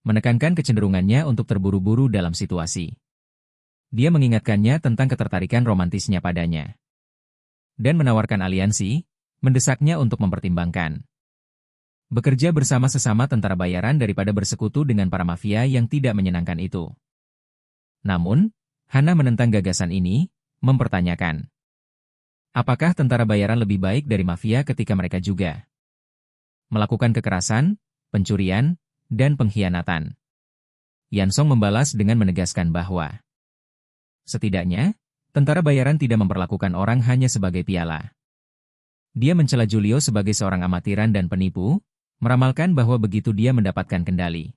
Menekankan kecenderungannya untuk terburu-buru dalam situasi. Dia mengingatkannya tentang ketertarikan romantisnya padanya. Dan menawarkan aliansi, mendesaknya untuk mempertimbangkan. Bekerja bersama sesama tentara bayaran daripada bersekutu dengan para mafia yang tidak menyenangkan itu. Namun, Hana menentang gagasan ini, mempertanyakan. Apakah tentara bayaran lebih baik dari mafia ketika mereka juga melakukan kekerasan, pencurian, dan pengkhianatan? Yan Song membalas dengan menegaskan bahwa setidaknya, tentara bayaran tidak memperlakukan orang hanya sebagai piala. Dia mencela Giulio sebagai seorang amatiran dan penipu, meramalkan bahwa begitu dia mendapatkan kendali,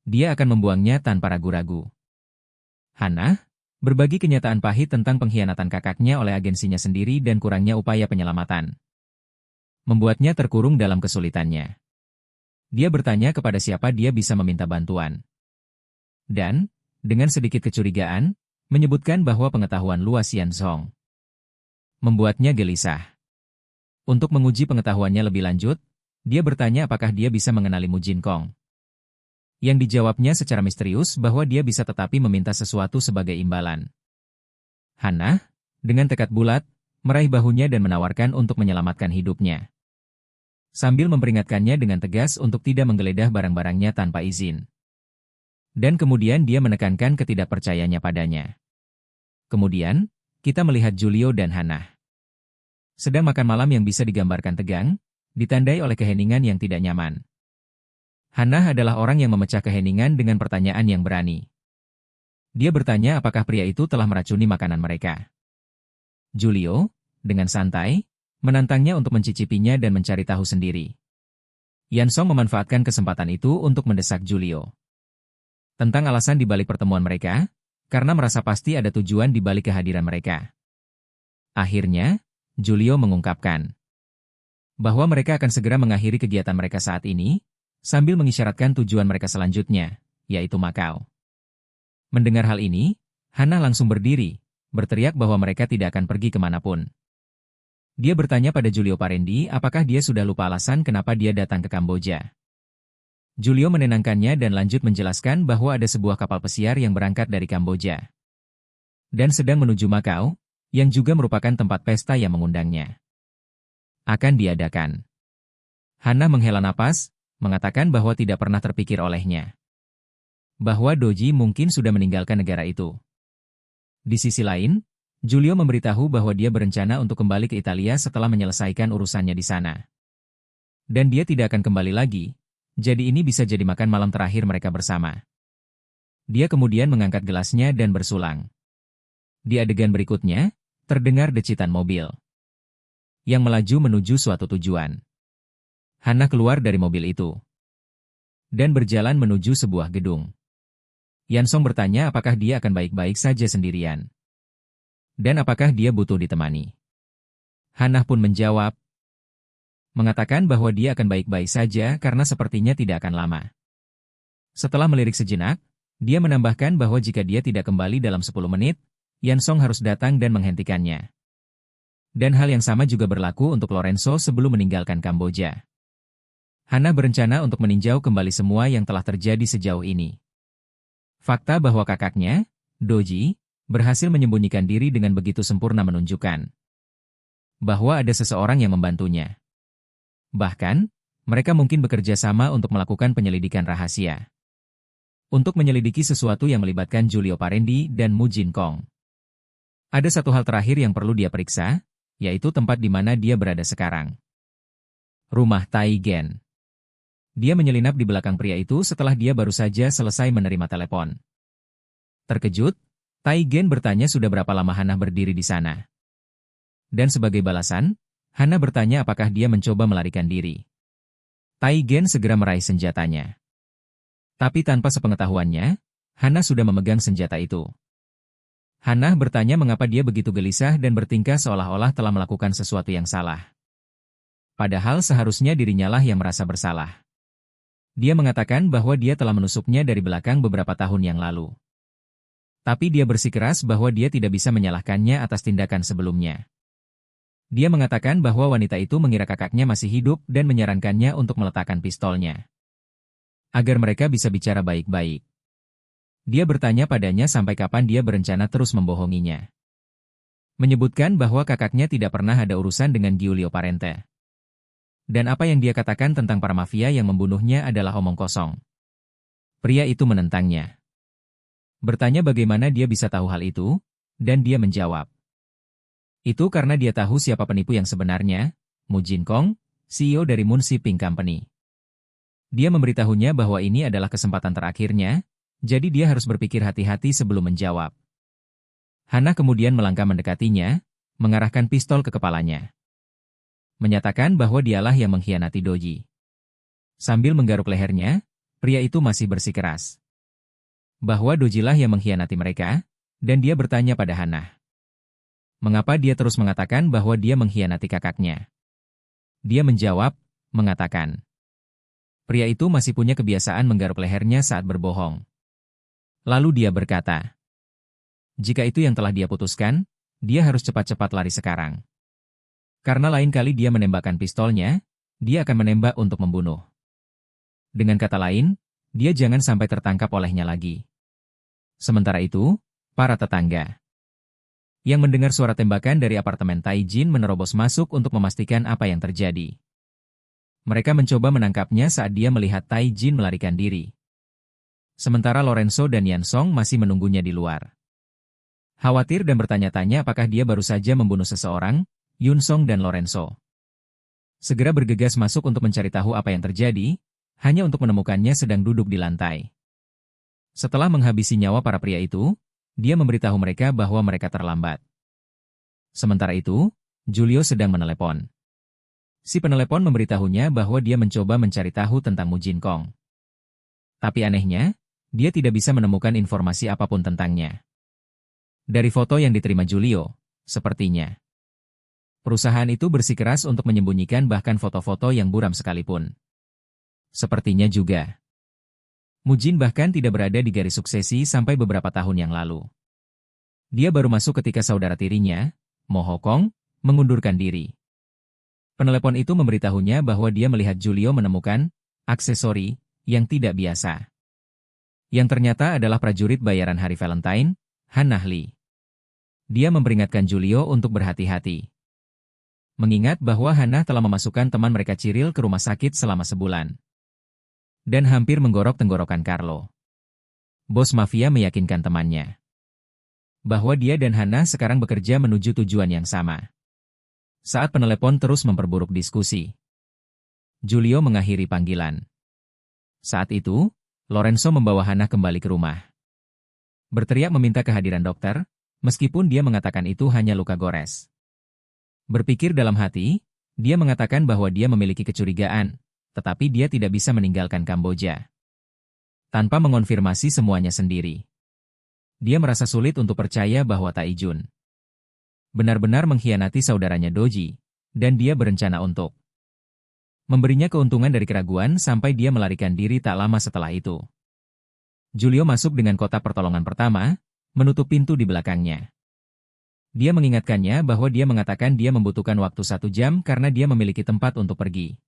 dia akan membuangnya tanpa ragu-ragu. Hana, berbagi kenyataan pahit tentang pengkhianatan kakaknya oleh agensinya sendiri dan kurangnya upaya penyelamatan, membuatnya terkurung dalam kesulitannya. Dia bertanya kepada siapa dia bisa meminta bantuan. Dan, dengan sedikit kecurigaan, menyebutkan bahwa pengetahuan luas Yan Song membuatnya gelisah. Untuk menguji pengetahuannya lebih lanjut, dia bertanya apakah dia bisa mengenali Mu Jin Kong. Yang dijawabnya secara misterius bahwa dia bisa tetapi meminta sesuatu sebagai imbalan. Hannah, dengan tekad bulat, meraih bahunya dan menawarkan untuk menyelamatkan hidupnya. Sambil memperingatkannya dengan tegas untuk tidak menggeledah barang-barangnya tanpa izin. Dan kemudian dia menekankan ketidakpercayaannya padanya. Kemudian, kita melihat Julio dan Hannah sedang makan malam yang bisa digambarkan tegang, ditandai oleh keheningan yang tidak nyaman. Hannah adalah orang yang memecah keheningan dengan pertanyaan yang berani. Dia bertanya apakah pria itu telah meracuni makanan mereka. Julio, dengan santai, menantangnya untuk mencicipinya dan mencari tahu sendiri. Yansong memanfaatkan kesempatan itu untuk mendesak Julio tentang alasan di balik pertemuan mereka, karena merasa pasti ada tujuan di balik kehadiran mereka. Akhirnya, Julio mengungkapkan bahwa mereka akan segera mengakhiri kegiatan mereka saat ini, sambil mengisyaratkan tujuan mereka selanjutnya, yaitu Makau. Mendengar hal ini, Hannah langsung berdiri, berteriak bahwa mereka tidak akan pergi kemanapun. Dia bertanya pada Julio Parendi apakah dia sudah lupa alasan kenapa dia datang ke Kamboja. Julio menenangkannya dan lanjut menjelaskan bahwa ada sebuah kapal pesiar yang berangkat dari Kamboja dan sedang menuju Makau, yang juga merupakan tempat pesta yang mengundangnya. Akan diadakan. Hannah menghela napas, mengatakan bahwa tidak pernah terpikir olehnya bahwa Doji mungkin sudah meninggalkan negara itu. Di sisi lain, Julio memberitahu bahwa dia berencana untuk kembali ke Italia setelah menyelesaikan urusannya di sana. Dan dia tidak akan kembali lagi, jadi ini bisa jadi makan malam terakhir mereka bersama. Dia kemudian mengangkat gelasnya dan bersulang. Di adegan berikutnya, terdengar decitan mobil yang melaju menuju suatu tujuan. Hannah keluar dari mobil itu dan berjalan menuju sebuah gedung. Yansong bertanya apakah dia akan baik-baik saja sendirian dan apakah dia butuh ditemani. Hannah pun menjawab, mengatakan bahwa dia akan baik-baik saja karena sepertinya tidak akan lama. Setelah melirik sejenak, dia menambahkan bahwa jika dia tidak kembali dalam 10 menit, Yansong harus datang dan menghentikannya. Dan hal yang sama juga berlaku untuk Lorenzo sebelum meninggalkan Kamboja. Hannah berencana untuk meninjau kembali semua yang telah terjadi sejauh ini. Fakta bahwa kakaknya, Doji, berhasil menyembunyikan diri dengan begitu sempurna menunjukkan bahwa ada seseorang yang membantunya. Bahkan, mereka mungkin bekerja sama untuk melakukan penyelidikan rahasia. Untuk menyelidiki sesuatu yang melibatkan Julio Parendi dan Mu Jin Kong. Ada satu hal terakhir yang perlu dia periksa, yaitu tempat di mana dia berada sekarang. Rumah Tai Gen. Dia menyelinap di belakang pria itu setelah dia baru saja selesai menerima telepon. Terkejut, Tai Gen bertanya sudah berapa lama Hannah berdiri di sana. Dan sebagai balasan, Hannah bertanya apakah dia mencoba melarikan diri. Tai Gen segera meraih senjatanya. Tapi tanpa sepengetahuannya, Hannah sudah memegang senjata itu. Hannah bertanya mengapa dia begitu gelisah dan bertingkah seolah-olah telah melakukan sesuatu yang salah. Padahal seharusnya dirinya lah yang merasa bersalah. Dia mengatakan bahwa dia telah menusuknya dari belakang beberapa tahun yang lalu. Tapi dia bersikeras bahwa dia tidak bisa menyalahkannya atas tindakan sebelumnya. Dia mengatakan bahwa wanita itu mengira kakaknya masih hidup dan menyarankannya untuk meletakkan pistolnya. Agar mereka bisa bicara baik-baik. Dia bertanya padanya sampai kapan dia berencana terus membohonginya. Menyebutkan bahwa kakaknya tidak pernah ada urusan dengan Giulio Parente. Dan apa yang dia katakan tentang para mafia yang membunuhnya adalah omong kosong. Pria itu menentangnya. Bertanya bagaimana dia bisa tahu hal itu, dan dia menjawab. Itu karena dia tahu siapa penipu yang sebenarnya, Mu Jin Kong, CEO dari Moon Shipping Company. Dia memberitahunya bahwa ini adalah kesempatan terakhirnya, jadi dia harus berpikir hati-hati sebelum menjawab. Hannah kemudian melangkah mendekatinya, mengarahkan pistol ke kepalanya. Menyatakan bahwa dialah yang mengkhianati Doji. Sambil menggaruk lehernya, pria itu masih bersikeras. Bahwa Dojilah yang mengkhianati mereka, dan dia bertanya pada Hannah. Mengapa dia terus mengatakan bahwa dia mengkhianati kakaknya? Dia menjawab, mengatakan. Pria itu masih punya kebiasaan menggaruk lehernya saat berbohong. Lalu dia berkata, jika itu yang telah dia putuskan, dia harus cepat-cepat lari sekarang. Karena lain kali dia menembakkan pistolnya, dia akan menembak untuk membunuh. Dengan kata lain, dia jangan sampai tertangkap olehnya lagi. Sementara itu, para tetangga yang mendengar suara tembakan dari apartemen Taijin menerobos masuk untuk memastikan apa yang terjadi. Mereka mencoba menangkapnya saat dia melihat Taijin melarikan diri. Sementara Lorenzo dan Yansong masih menunggunya di luar. Khawatir dan bertanya-tanya apakah dia baru saja membunuh seseorang, Yunsong dan Lorenzo segera bergegas masuk untuk mencari tahu apa yang terjadi, hanya untuk menemukannya sedang duduk di lantai. Setelah menghabisi nyawa para pria itu, dia memberitahu mereka bahwa mereka terlambat. Sementara itu, Julio sedang menelepon. Si penelepon memberitahunya bahwa dia mencoba mencari tahu tentang Mu Jinkong. Tapi anehnya, dia tidak bisa menemukan informasi apapun tentangnya. Dari foto yang diterima Julio, sepertinya perusahaan itu bersikeras untuk menyembunyikan bahkan foto-foto yang buram sekalipun. Sepertinya juga Mu Jin bahkan tidak berada di garis suksesi sampai beberapa tahun yang lalu. Dia baru masuk ketika saudara tirinya, Mo Hokong, mengundurkan diri. Penelepon itu memberitahunya bahwa dia melihat Julio menemukan aksesori yang tidak biasa. Yang ternyata adalah prajurit bayaran hari Valentine, Han Nahli. Dia memperingatkan Julio untuk berhati-hati. Mengingat bahwa Hannah telah memasukkan teman mereka Cyril ke rumah sakit selama sebulan. Dan hampir menggorok tenggorokan Carlo. Bos mafia meyakinkan temannya bahwa dia dan Hannah sekarang bekerja menuju tujuan yang sama. Saat penelepon terus memperburuk diskusi, Julio mengakhiri panggilan. Saat itu, Lorenzo membawa Hannah kembali ke rumah. Berteriak meminta kehadiran dokter, meskipun dia mengatakan itu hanya luka gores. Berpikir dalam hati, dia mengatakan bahwa dia memiliki kecurigaan, tetapi dia tidak bisa meninggalkan Kamboja tanpa mengonfirmasi semuanya sendiri. Dia merasa sulit untuk percaya bahwa Taijun benar-benar mengkhianati saudaranya Doji, dan dia berencana untuk memberinya keuntungan dari keraguan sampai dia melarikan diri tak lama setelah itu. Julio masuk dengan kotak pertolongan pertama, menutup pintu di belakangnya. Dia mengingatkannya bahwa dia mengatakan dia membutuhkan waktu 1 jam karena dia memiliki tempat untuk pergi.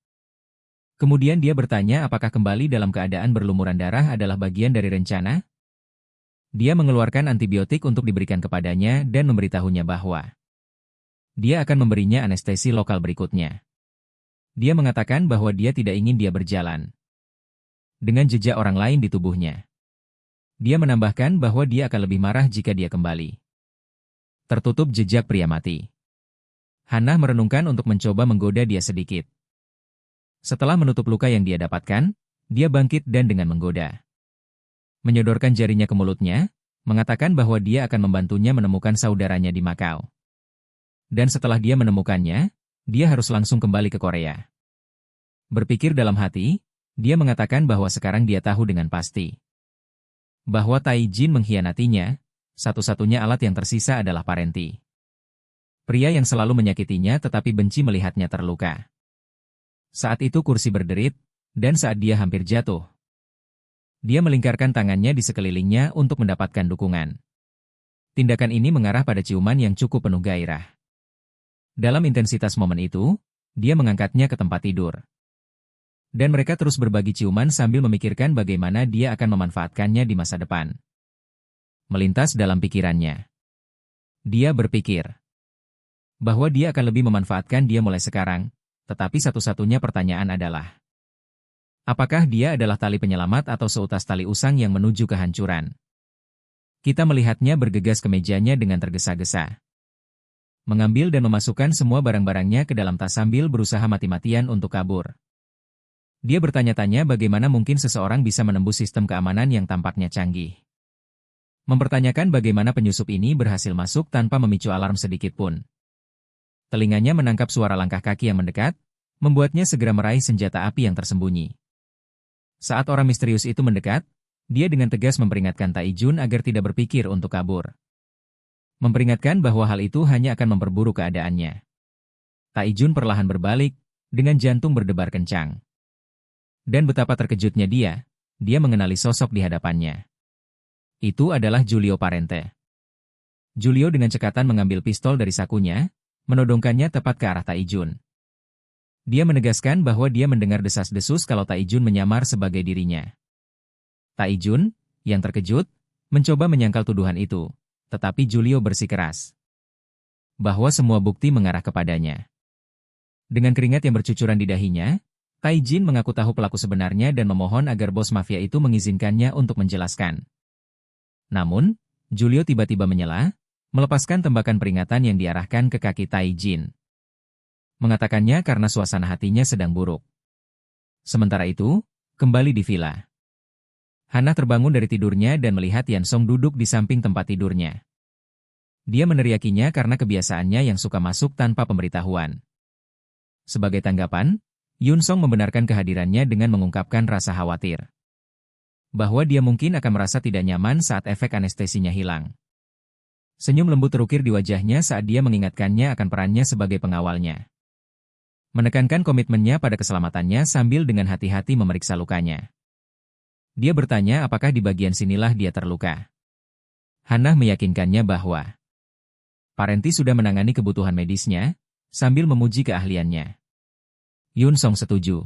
Kemudian dia bertanya apakah kembali dalam keadaan berlumuran darah adalah bagian dari rencana. Dia mengeluarkan antibiotik untuk diberikan kepadanya dan memberitahunya bahwa dia akan memberinya anestesi lokal berikutnya. Dia mengatakan bahwa dia tidak ingin dia berjalan dengan jejak orang lain di tubuhnya. Dia menambahkan bahwa dia akan lebih marah jika dia kembali. Tertutup jejak pria mati. Hannah merenungkan untuk mencoba menggoda dia sedikit. Setelah menutup luka yang dia dapatkan, dia bangkit dan dengan menggoda menyodorkan jarinya ke mulutnya, mengatakan bahwa dia akan membantunya menemukan saudaranya di Makau. Dan setelah dia menemukannya, dia harus langsung kembali ke Korea. Berpikir dalam hati, dia mengatakan bahwa sekarang dia tahu dengan pasti bahwa Taijin mengkhianatinya. Satu-satunya alat yang tersisa adalah Parenti. Pria yang selalu menyakitinya tetapi benci melihatnya terluka. Saat itu kursi berderit, dan saat dia hampir jatuh, dia melingkarkan tangannya di sekelilingnya untuk mendapatkan dukungan. Tindakan ini mengarah pada ciuman yang cukup penuh gairah. Dalam intensitas momen itu, dia mengangkatnya ke tempat tidur. Dan mereka terus berbagi ciuman sambil memikirkan bagaimana dia akan memanfaatkannya di masa depan. Melintas dalam pikirannya. Dia berpikir bahwa dia akan lebih memanfaatkan dia mulai sekarang, tetapi satu-satunya pertanyaan adalah, apakah dia adalah tali penyelamat atau seutas tali usang yang menuju kehancuran? Kita melihatnya bergegas ke mejanya dengan tergesa-gesa. Mengambil dan memasukkan semua barang-barangnya ke dalam tas sambil berusaha mati-matian untuk kabur. Dia bertanya-tanya bagaimana mungkin seseorang bisa menembus sistem keamanan yang tampaknya canggih. Mempertanyakan bagaimana penyusup ini berhasil masuk tanpa memicu alarm sedikit pun. Telinganya menangkap suara langkah kaki yang mendekat, membuatnya segera meraih senjata api yang tersembunyi. Saat orang misterius itu mendekat, dia dengan tegas memperingatkan Taijun agar tidak berpikir untuk kabur. Memperingatkan bahwa hal itu hanya akan memperburuk keadaannya. Taijun perlahan berbalik, dengan jantung berdebar kencang. Dan betapa terkejutnya dia mengenali sosok di hadapannya. Itu adalah Julio Parente. Julio dengan cekatan mengambil pistol dari sakunya, menodongkannya tepat ke arah Taijun. Dia menegaskan bahwa dia mendengar desas-desus kalau Taijun menyamar sebagai dirinya. Taijun, yang terkejut, mencoba menyangkal tuduhan itu, tetapi Julio bersikeras bahwa semua bukti mengarah kepadanya. Dengan keringat yang bercucuran di dahinya, Taijin mengaku tahu pelaku sebenarnya dan memohon agar bos mafia itu mengizinkannya untuk menjelaskan. Namun, Julio tiba-tiba menyela, melepaskan tembakan peringatan yang diarahkan ke kaki Taijin. Mengatakannya karena suasana hatinya sedang buruk. Sementara itu, kembali di villa. Hana terbangun dari tidurnya dan melihat Yan Song duduk di samping tempat tidurnya. Dia meneriakinya karena kebiasaannya yang suka masuk tanpa pemberitahuan. Sebagai tanggapan, Yun Song membenarkan kehadirannya dengan mengungkapkan rasa khawatir bahwa dia mungkin akan merasa tidak nyaman saat efek anestesinya hilang. Senyum lembut terukir di wajahnya saat dia mengingatkannya akan perannya sebagai pengawalnya. Menekankan komitmennya pada keselamatannya sambil dengan hati-hati memeriksa lukanya. Dia bertanya apakah di bagian sinilah dia terluka. Hana meyakinkannya bahwa Parenti sudah menangani kebutuhan medisnya, sambil memuji keahliannya. Yun Song setuju.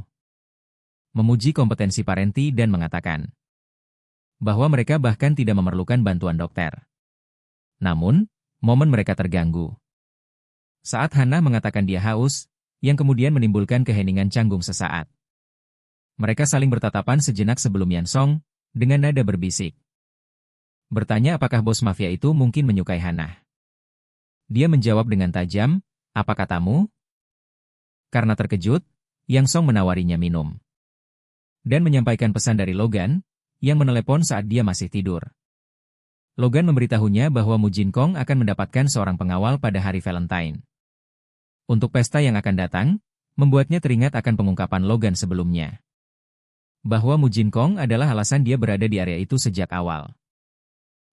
Memuji kompetensi Parenti dan mengatakan bahwa mereka bahkan tidak memerlukan bantuan dokter. Namun, momen mereka terganggu saat Hana mengatakan dia haus, yang kemudian menimbulkan keheningan canggung sesaat. Mereka saling bertatapan sejenak sebelum Yan Song, dengan nada berbisik bertanya apakah bos mafia itu mungkin menyukai Hana. Dia menjawab dengan tajam, "Apa katamu?" Karena terkejut, Yang Song menawarinya minum. Dan menyampaikan pesan dari Logan, yang menelepon saat dia masih tidur. Logan memberitahunya bahwa Mu Jin Kong akan mendapatkan seorang pengawal pada hari Valentine. Untuk pesta yang akan datang, membuatnya teringat akan pengungkapan Logan sebelumnya. Bahwa Mu Jin Kong adalah alasan dia berada di area itu sejak awal.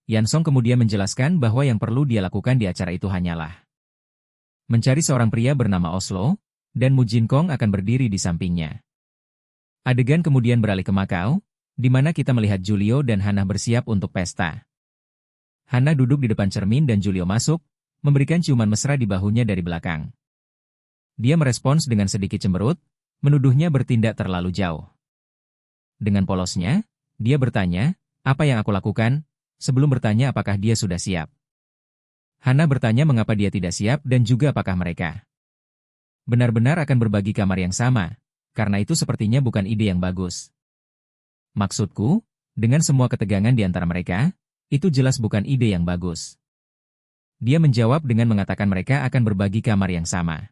Yan Song kemudian menjelaskan bahwa yang perlu dia lakukan di acara itu hanyalah mencari seorang pria bernama Oslo, dan Mu Jin Kong akan berdiri di sampingnya. Adegan kemudian beralih ke Macau, di mana kita melihat Julio dan Hana bersiap untuk pesta. Hana duduk di depan cermin dan Julio masuk, memberikan ciuman mesra di bahunya dari belakang. Dia merespons dengan sedikit cemberut, menuduhnya bertindak terlalu jauh. Dengan polosnya, dia bertanya, "Apa yang aku lakukan?" sebelum bertanya apakah dia sudah siap. Hana bertanya mengapa dia tidak siap dan juga apakah mereka benar-benar akan berbagi kamar yang sama, karena itu sepertinya bukan ide yang bagus. Maksudku, dengan semua ketegangan di antara mereka, itu jelas bukan ide yang bagus. Dia menjawab dengan mengatakan mereka akan berbagi kamar yang sama.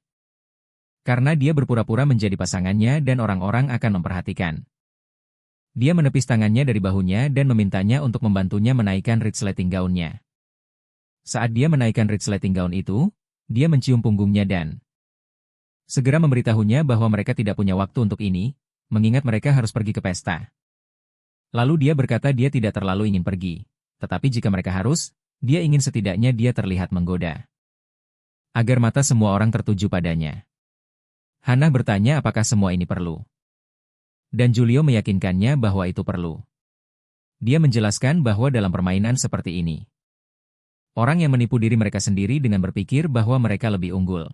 Karena dia berpura-pura menjadi pasangannya dan orang-orang akan memperhatikan. Dia menepis tangannya dari bahunya dan memintanya untuk membantunya menaikkan resleting gaunnya. Saat dia menaikkan resleting gaun itu, dia mencium punggungnya dan segera memberitahunya bahwa mereka tidak punya waktu untuk ini, mengingat mereka harus pergi ke pesta. Lalu dia berkata dia tidak terlalu ingin pergi, tetapi jika mereka harus, dia ingin setidaknya dia terlihat menggoda. Agar mata semua orang tertuju padanya. Hana bertanya apakah semua ini perlu. Dan Julio meyakinkannya bahwa itu perlu. Dia menjelaskan bahwa dalam permainan seperti ini, orang yang menipu diri mereka sendiri dengan berpikir bahwa mereka lebih unggul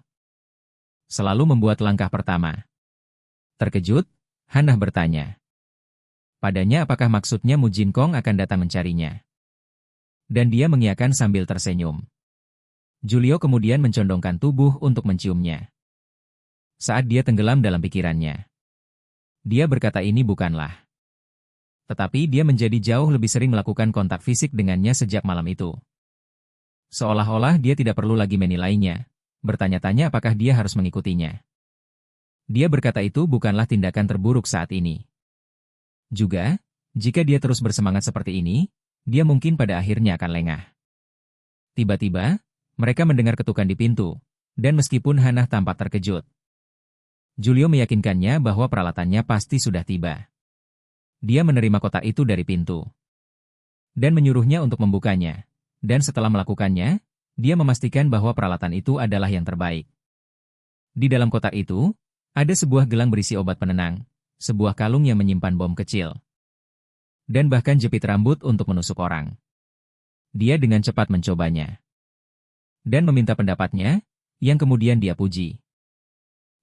selalu membuat langkah pertama. Terkejut, Hana bertanya padanya apakah maksudnya Mu Jin Kong akan datang mencarinya. Dan dia mengiyakan sambil tersenyum. Julio kemudian mencondongkan tubuh untuk menciumnya. Saat dia tenggelam dalam pikirannya, dia berkata ini bukanlah. Tetapi dia menjadi jauh lebih sering melakukan kontak fisik dengannya sejak malam itu. Seolah-olah dia tidak perlu lagi menilainya, bertanya-tanya apakah dia harus mengikutinya. Dia berkata itu bukanlah tindakan terburuk saat ini. Juga, jika dia terus bersemangat seperti ini, dia mungkin pada akhirnya akan lengah. Tiba-tiba, mereka mendengar ketukan di pintu, dan meskipun Hana tampak terkejut, Julio meyakinkannya bahwa peralatannya pasti sudah tiba. Dia menerima kotak itu dari pintu dan menyuruhnya untuk membukanya. Dan setelah melakukannya, dia memastikan bahwa peralatan itu adalah yang terbaik. Di dalam kotak itu, ada sebuah gelang berisi obat penenang, sebuah kalung yang menyimpan bom kecil, dan bahkan jepit rambut untuk menusuk orang. Dia dengan cepat mencobanya dan meminta pendapatnya, yang kemudian dia puji.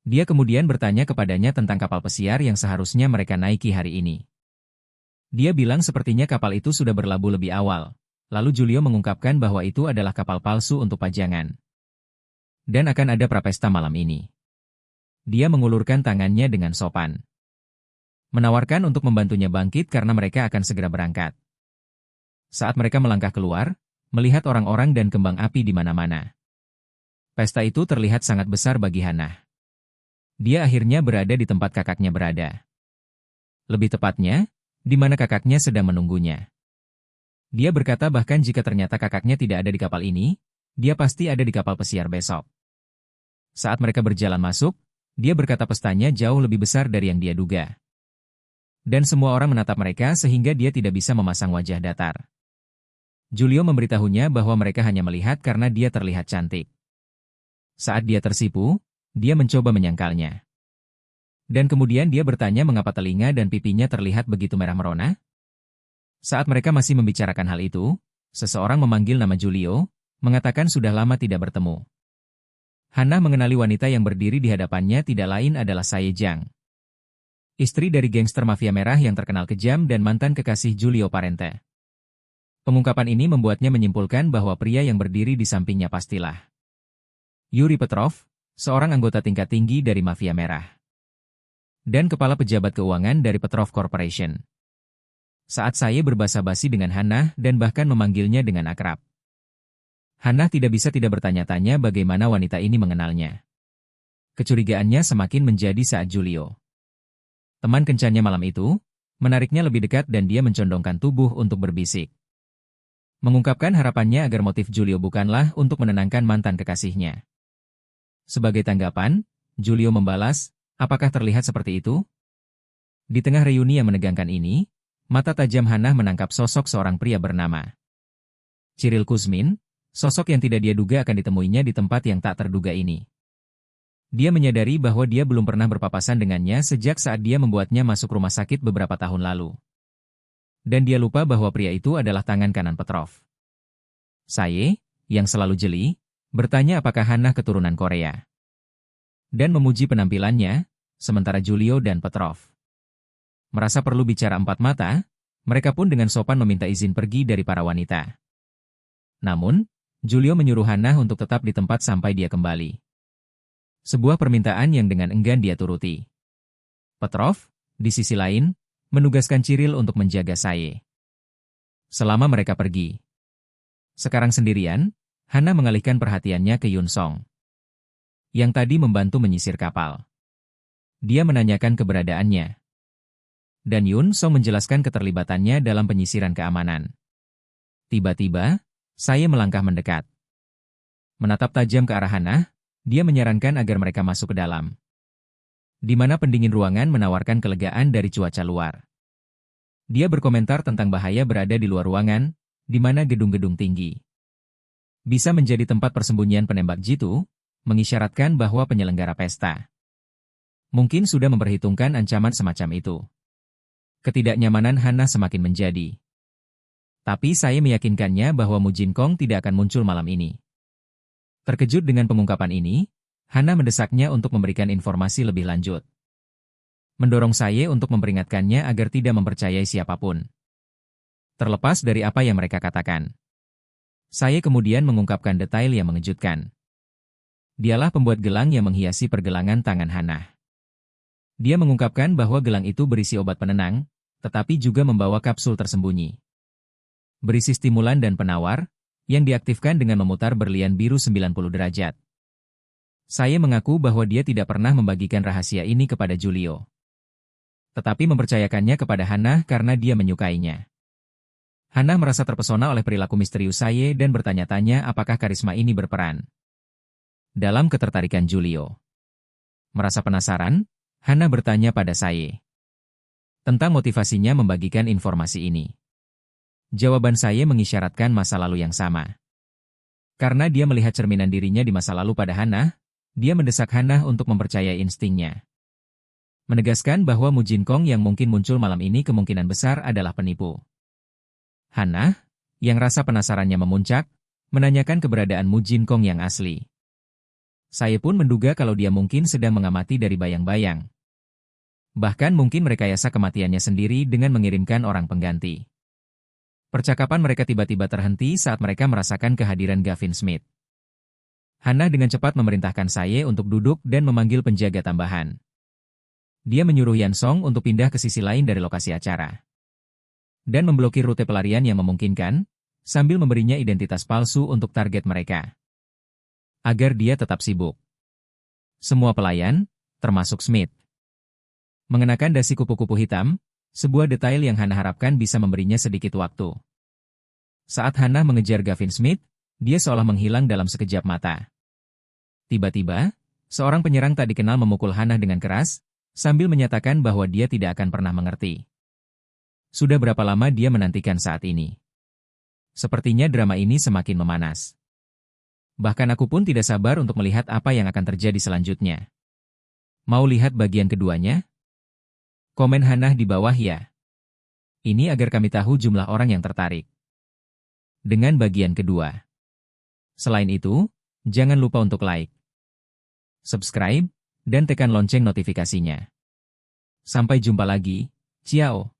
Dia kemudian bertanya kepadanya tentang kapal pesiar yang seharusnya mereka naiki hari ini. Dia bilang sepertinya kapal itu sudah berlabuh lebih awal, lalu Julio mengungkapkan bahwa itu adalah kapal palsu untuk pajangan. Dan akan ada prapesta malam ini. Dia mengulurkan tangannya dengan sopan. Menawarkan untuk membantunya bangkit karena mereka akan segera berangkat. Saat mereka melangkah keluar, melihat orang-orang dan kembang api di mana-mana. Pesta itu terlihat sangat besar bagi Hannah. Dia akhirnya berada di tempat kakaknya berada. Lebih tepatnya, di mana kakaknya sedang menunggunya. Dia berkata bahkan jika ternyata kakaknya tidak ada di kapal ini, dia pasti ada di kapal pesiar besok. Saat mereka berjalan masuk, dia berkata pestanya jauh lebih besar dari yang dia duga. Dan semua orang menatap mereka sehingga dia tidak bisa memasang wajah datar. Julio memberitahunya bahwa mereka hanya melihat karena dia terlihat cantik. Saat dia tersipu, dia mencoba menyangkalnya. Dan kemudian dia bertanya mengapa telinga dan pipinya terlihat begitu merah merona. Saat mereka masih membicarakan hal itu, seseorang memanggil nama Julio, mengatakan sudah lama tidak bertemu. Hannah mengenali wanita yang berdiri di hadapannya tidak lain adalah Sae Jang. Istri dari gangster mafia merah yang terkenal kejam dan mantan kekasih Julio Parente. Pengungkapan ini membuatnya menyimpulkan bahwa pria yang berdiri di sampingnya pastilah Yuri Petrov, seorang anggota tingkat tinggi dari mafia merah. Dan kepala pejabat keuangan dari Petrov Corporation. Saat saya berbasa-basi dengan Hannah dan bahkan memanggilnya dengan akrab. Hannah tidak bisa tidak bertanya-tanya bagaimana wanita ini mengenalnya. Kecurigaannya semakin menjadi saat Julio, teman kencannya malam itu, menariknya lebih dekat dan dia mencondongkan tubuh untuk berbisik. Mengungkapkan harapannya agar motif Julio bukanlah untuk menenangkan mantan kekasihnya. Sebagai tanggapan, Julio membalas, apakah terlihat seperti itu? Di tengah reuni yang menegangkan ini, mata tajam Hannah menangkap sosok seorang pria bernama Cyril Kuzmin, sosok yang tidak dia duga akan ditemuinya di tempat yang tak terduga ini. Dia menyadari bahwa dia belum pernah berpapasan dengannya sejak saat dia membuatnya masuk rumah sakit beberapa tahun lalu. Dan dia lupa bahwa pria itu adalah tangan kanan Petrov. Sae, yang selalu jeli, bertanya apakah Hannah keturunan Korea. Dan memuji penampilannya, sementara Julio dan Petrov merasa perlu bicara empat mata, mereka pun dengan sopan meminta izin pergi dari para wanita. Namun, Julio menyuruh Hannah untuk tetap di tempat sampai dia kembali. Sebuah permintaan yang dengan enggan dia turuti. Petrov, di sisi lain, menugaskan Cyril untuk menjaga Sae selama mereka pergi. Sekarang sendirian, Hannah mengalihkan perhatiannya ke Yun Song, yang tadi membantu menyisir kapal. Dia menanyakan keberadaannya. Dan Yun Song menjelaskan keterlibatannya dalam penyisiran keamanan. Tiba-tiba, Sae melangkah mendekat. Menatap tajam ke arah Hannah, dia menyarankan agar mereka masuk ke dalam. Di mana pendingin ruangan menawarkan kelegaan dari cuaca luar. Dia berkomentar tentang bahaya berada di luar ruangan, di mana gedung-gedung tinggi bisa menjadi tempat persembunyian penembak jitu, mengisyaratkan bahwa penyelenggara pesta mungkin sudah memperhitungkan ancaman semacam itu. Ketidaknyamanan Hannah semakin menjadi. Tapi saya meyakinkannya bahwa Mu Jin Kong tidak akan muncul malam ini. Terkejut dengan pengungkapan ini, Hannah mendesaknya untuk memberikan informasi lebih lanjut. Mendorong saya untuk memperingatkannya agar tidak mempercayai siapapun. Terlepas dari apa yang mereka katakan. Saya kemudian mengungkapkan detail yang mengejutkan. Dialah pembuat gelang yang menghiasi pergelangan tangan Hannah. Dia mengungkapkan bahwa gelang itu berisi obat penenang, tetapi juga membawa kapsul tersembunyi. Berisi stimulan dan penawar, yang diaktifkan dengan memutar berlian biru 90 derajat. Saya mengaku bahwa dia tidak pernah membagikan rahasia ini kepada Julio. Tetapi mempercayakannya kepada Hannah karena dia menyukainya. Hannah merasa terpesona oleh perilaku misterius saya dan bertanya-tanya apakah karisma ini berperan dalam ketertarikan Julio. Merasa penasaran, Hannah bertanya pada saya tentang motivasinya membagikan informasi ini. Jawaban saya mengisyaratkan masa lalu yang sama. Karena dia melihat cerminan dirinya di masa lalu pada Hannah, dia mendesak Hannah untuk mempercayai instingnya. Menegaskan bahwa Mu Jin Kong yang mungkin muncul malam ini kemungkinan besar adalah penipu. Hannah, yang rasa penasarannya memuncak, menanyakan keberadaan Mu Jin Kong yang asli. Saya pun menduga kalau dia mungkin sedang mengamati dari bayang-bayang. Bahkan mungkin merekayasa kematiannya sendiri dengan mengirimkan orang pengganti. Percakapan mereka tiba-tiba terhenti saat mereka merasakan kehadiran Gavin Smith. Hannah dengan cepat memerintahkan saya untuk duduk dan memanggil penjaga tambahan. Dia menyuruh Yan Song untuk pindah ke sisi lain dari lokasi acara. Dan memblokir rute pelarian yang memungkinkan, sambil memberinya identitas palsu untuk target mereka. Agar dia tetap sibuk. Semua pelayan, termasuk Smith, mengenakan dasi kupu-kupu hitam, sebuah detail yang Hannah harapkan bisa memberinya sedikit waktu. Saat Hannah mengejar Gavin Smith, dia seolah menghilang dalam sekejap mata. Tiba-tiba, seorang penyerang tak dikenal memukul Hannah dengan keras, sambil menyatakan bahwa dia tidak akan pernah mengerti. Sudah berapa lama dia menantikan saat ini? Sepertinya drama ini semakin memanas. Bahkan aku pun tidak sabar untuk melihat apa yang akan terjadi selanjutnya. Mau lihat bagian keduanya? Komen Hannah di bawah ya. Ini agar kami tahu jumlah orang yang tertarik dengan bagian kedua. Selain itu, jangan lupa untuk like, subscribe, dan tekan lonceng notifikasinya. Sampai jumpa lagi. Ciao.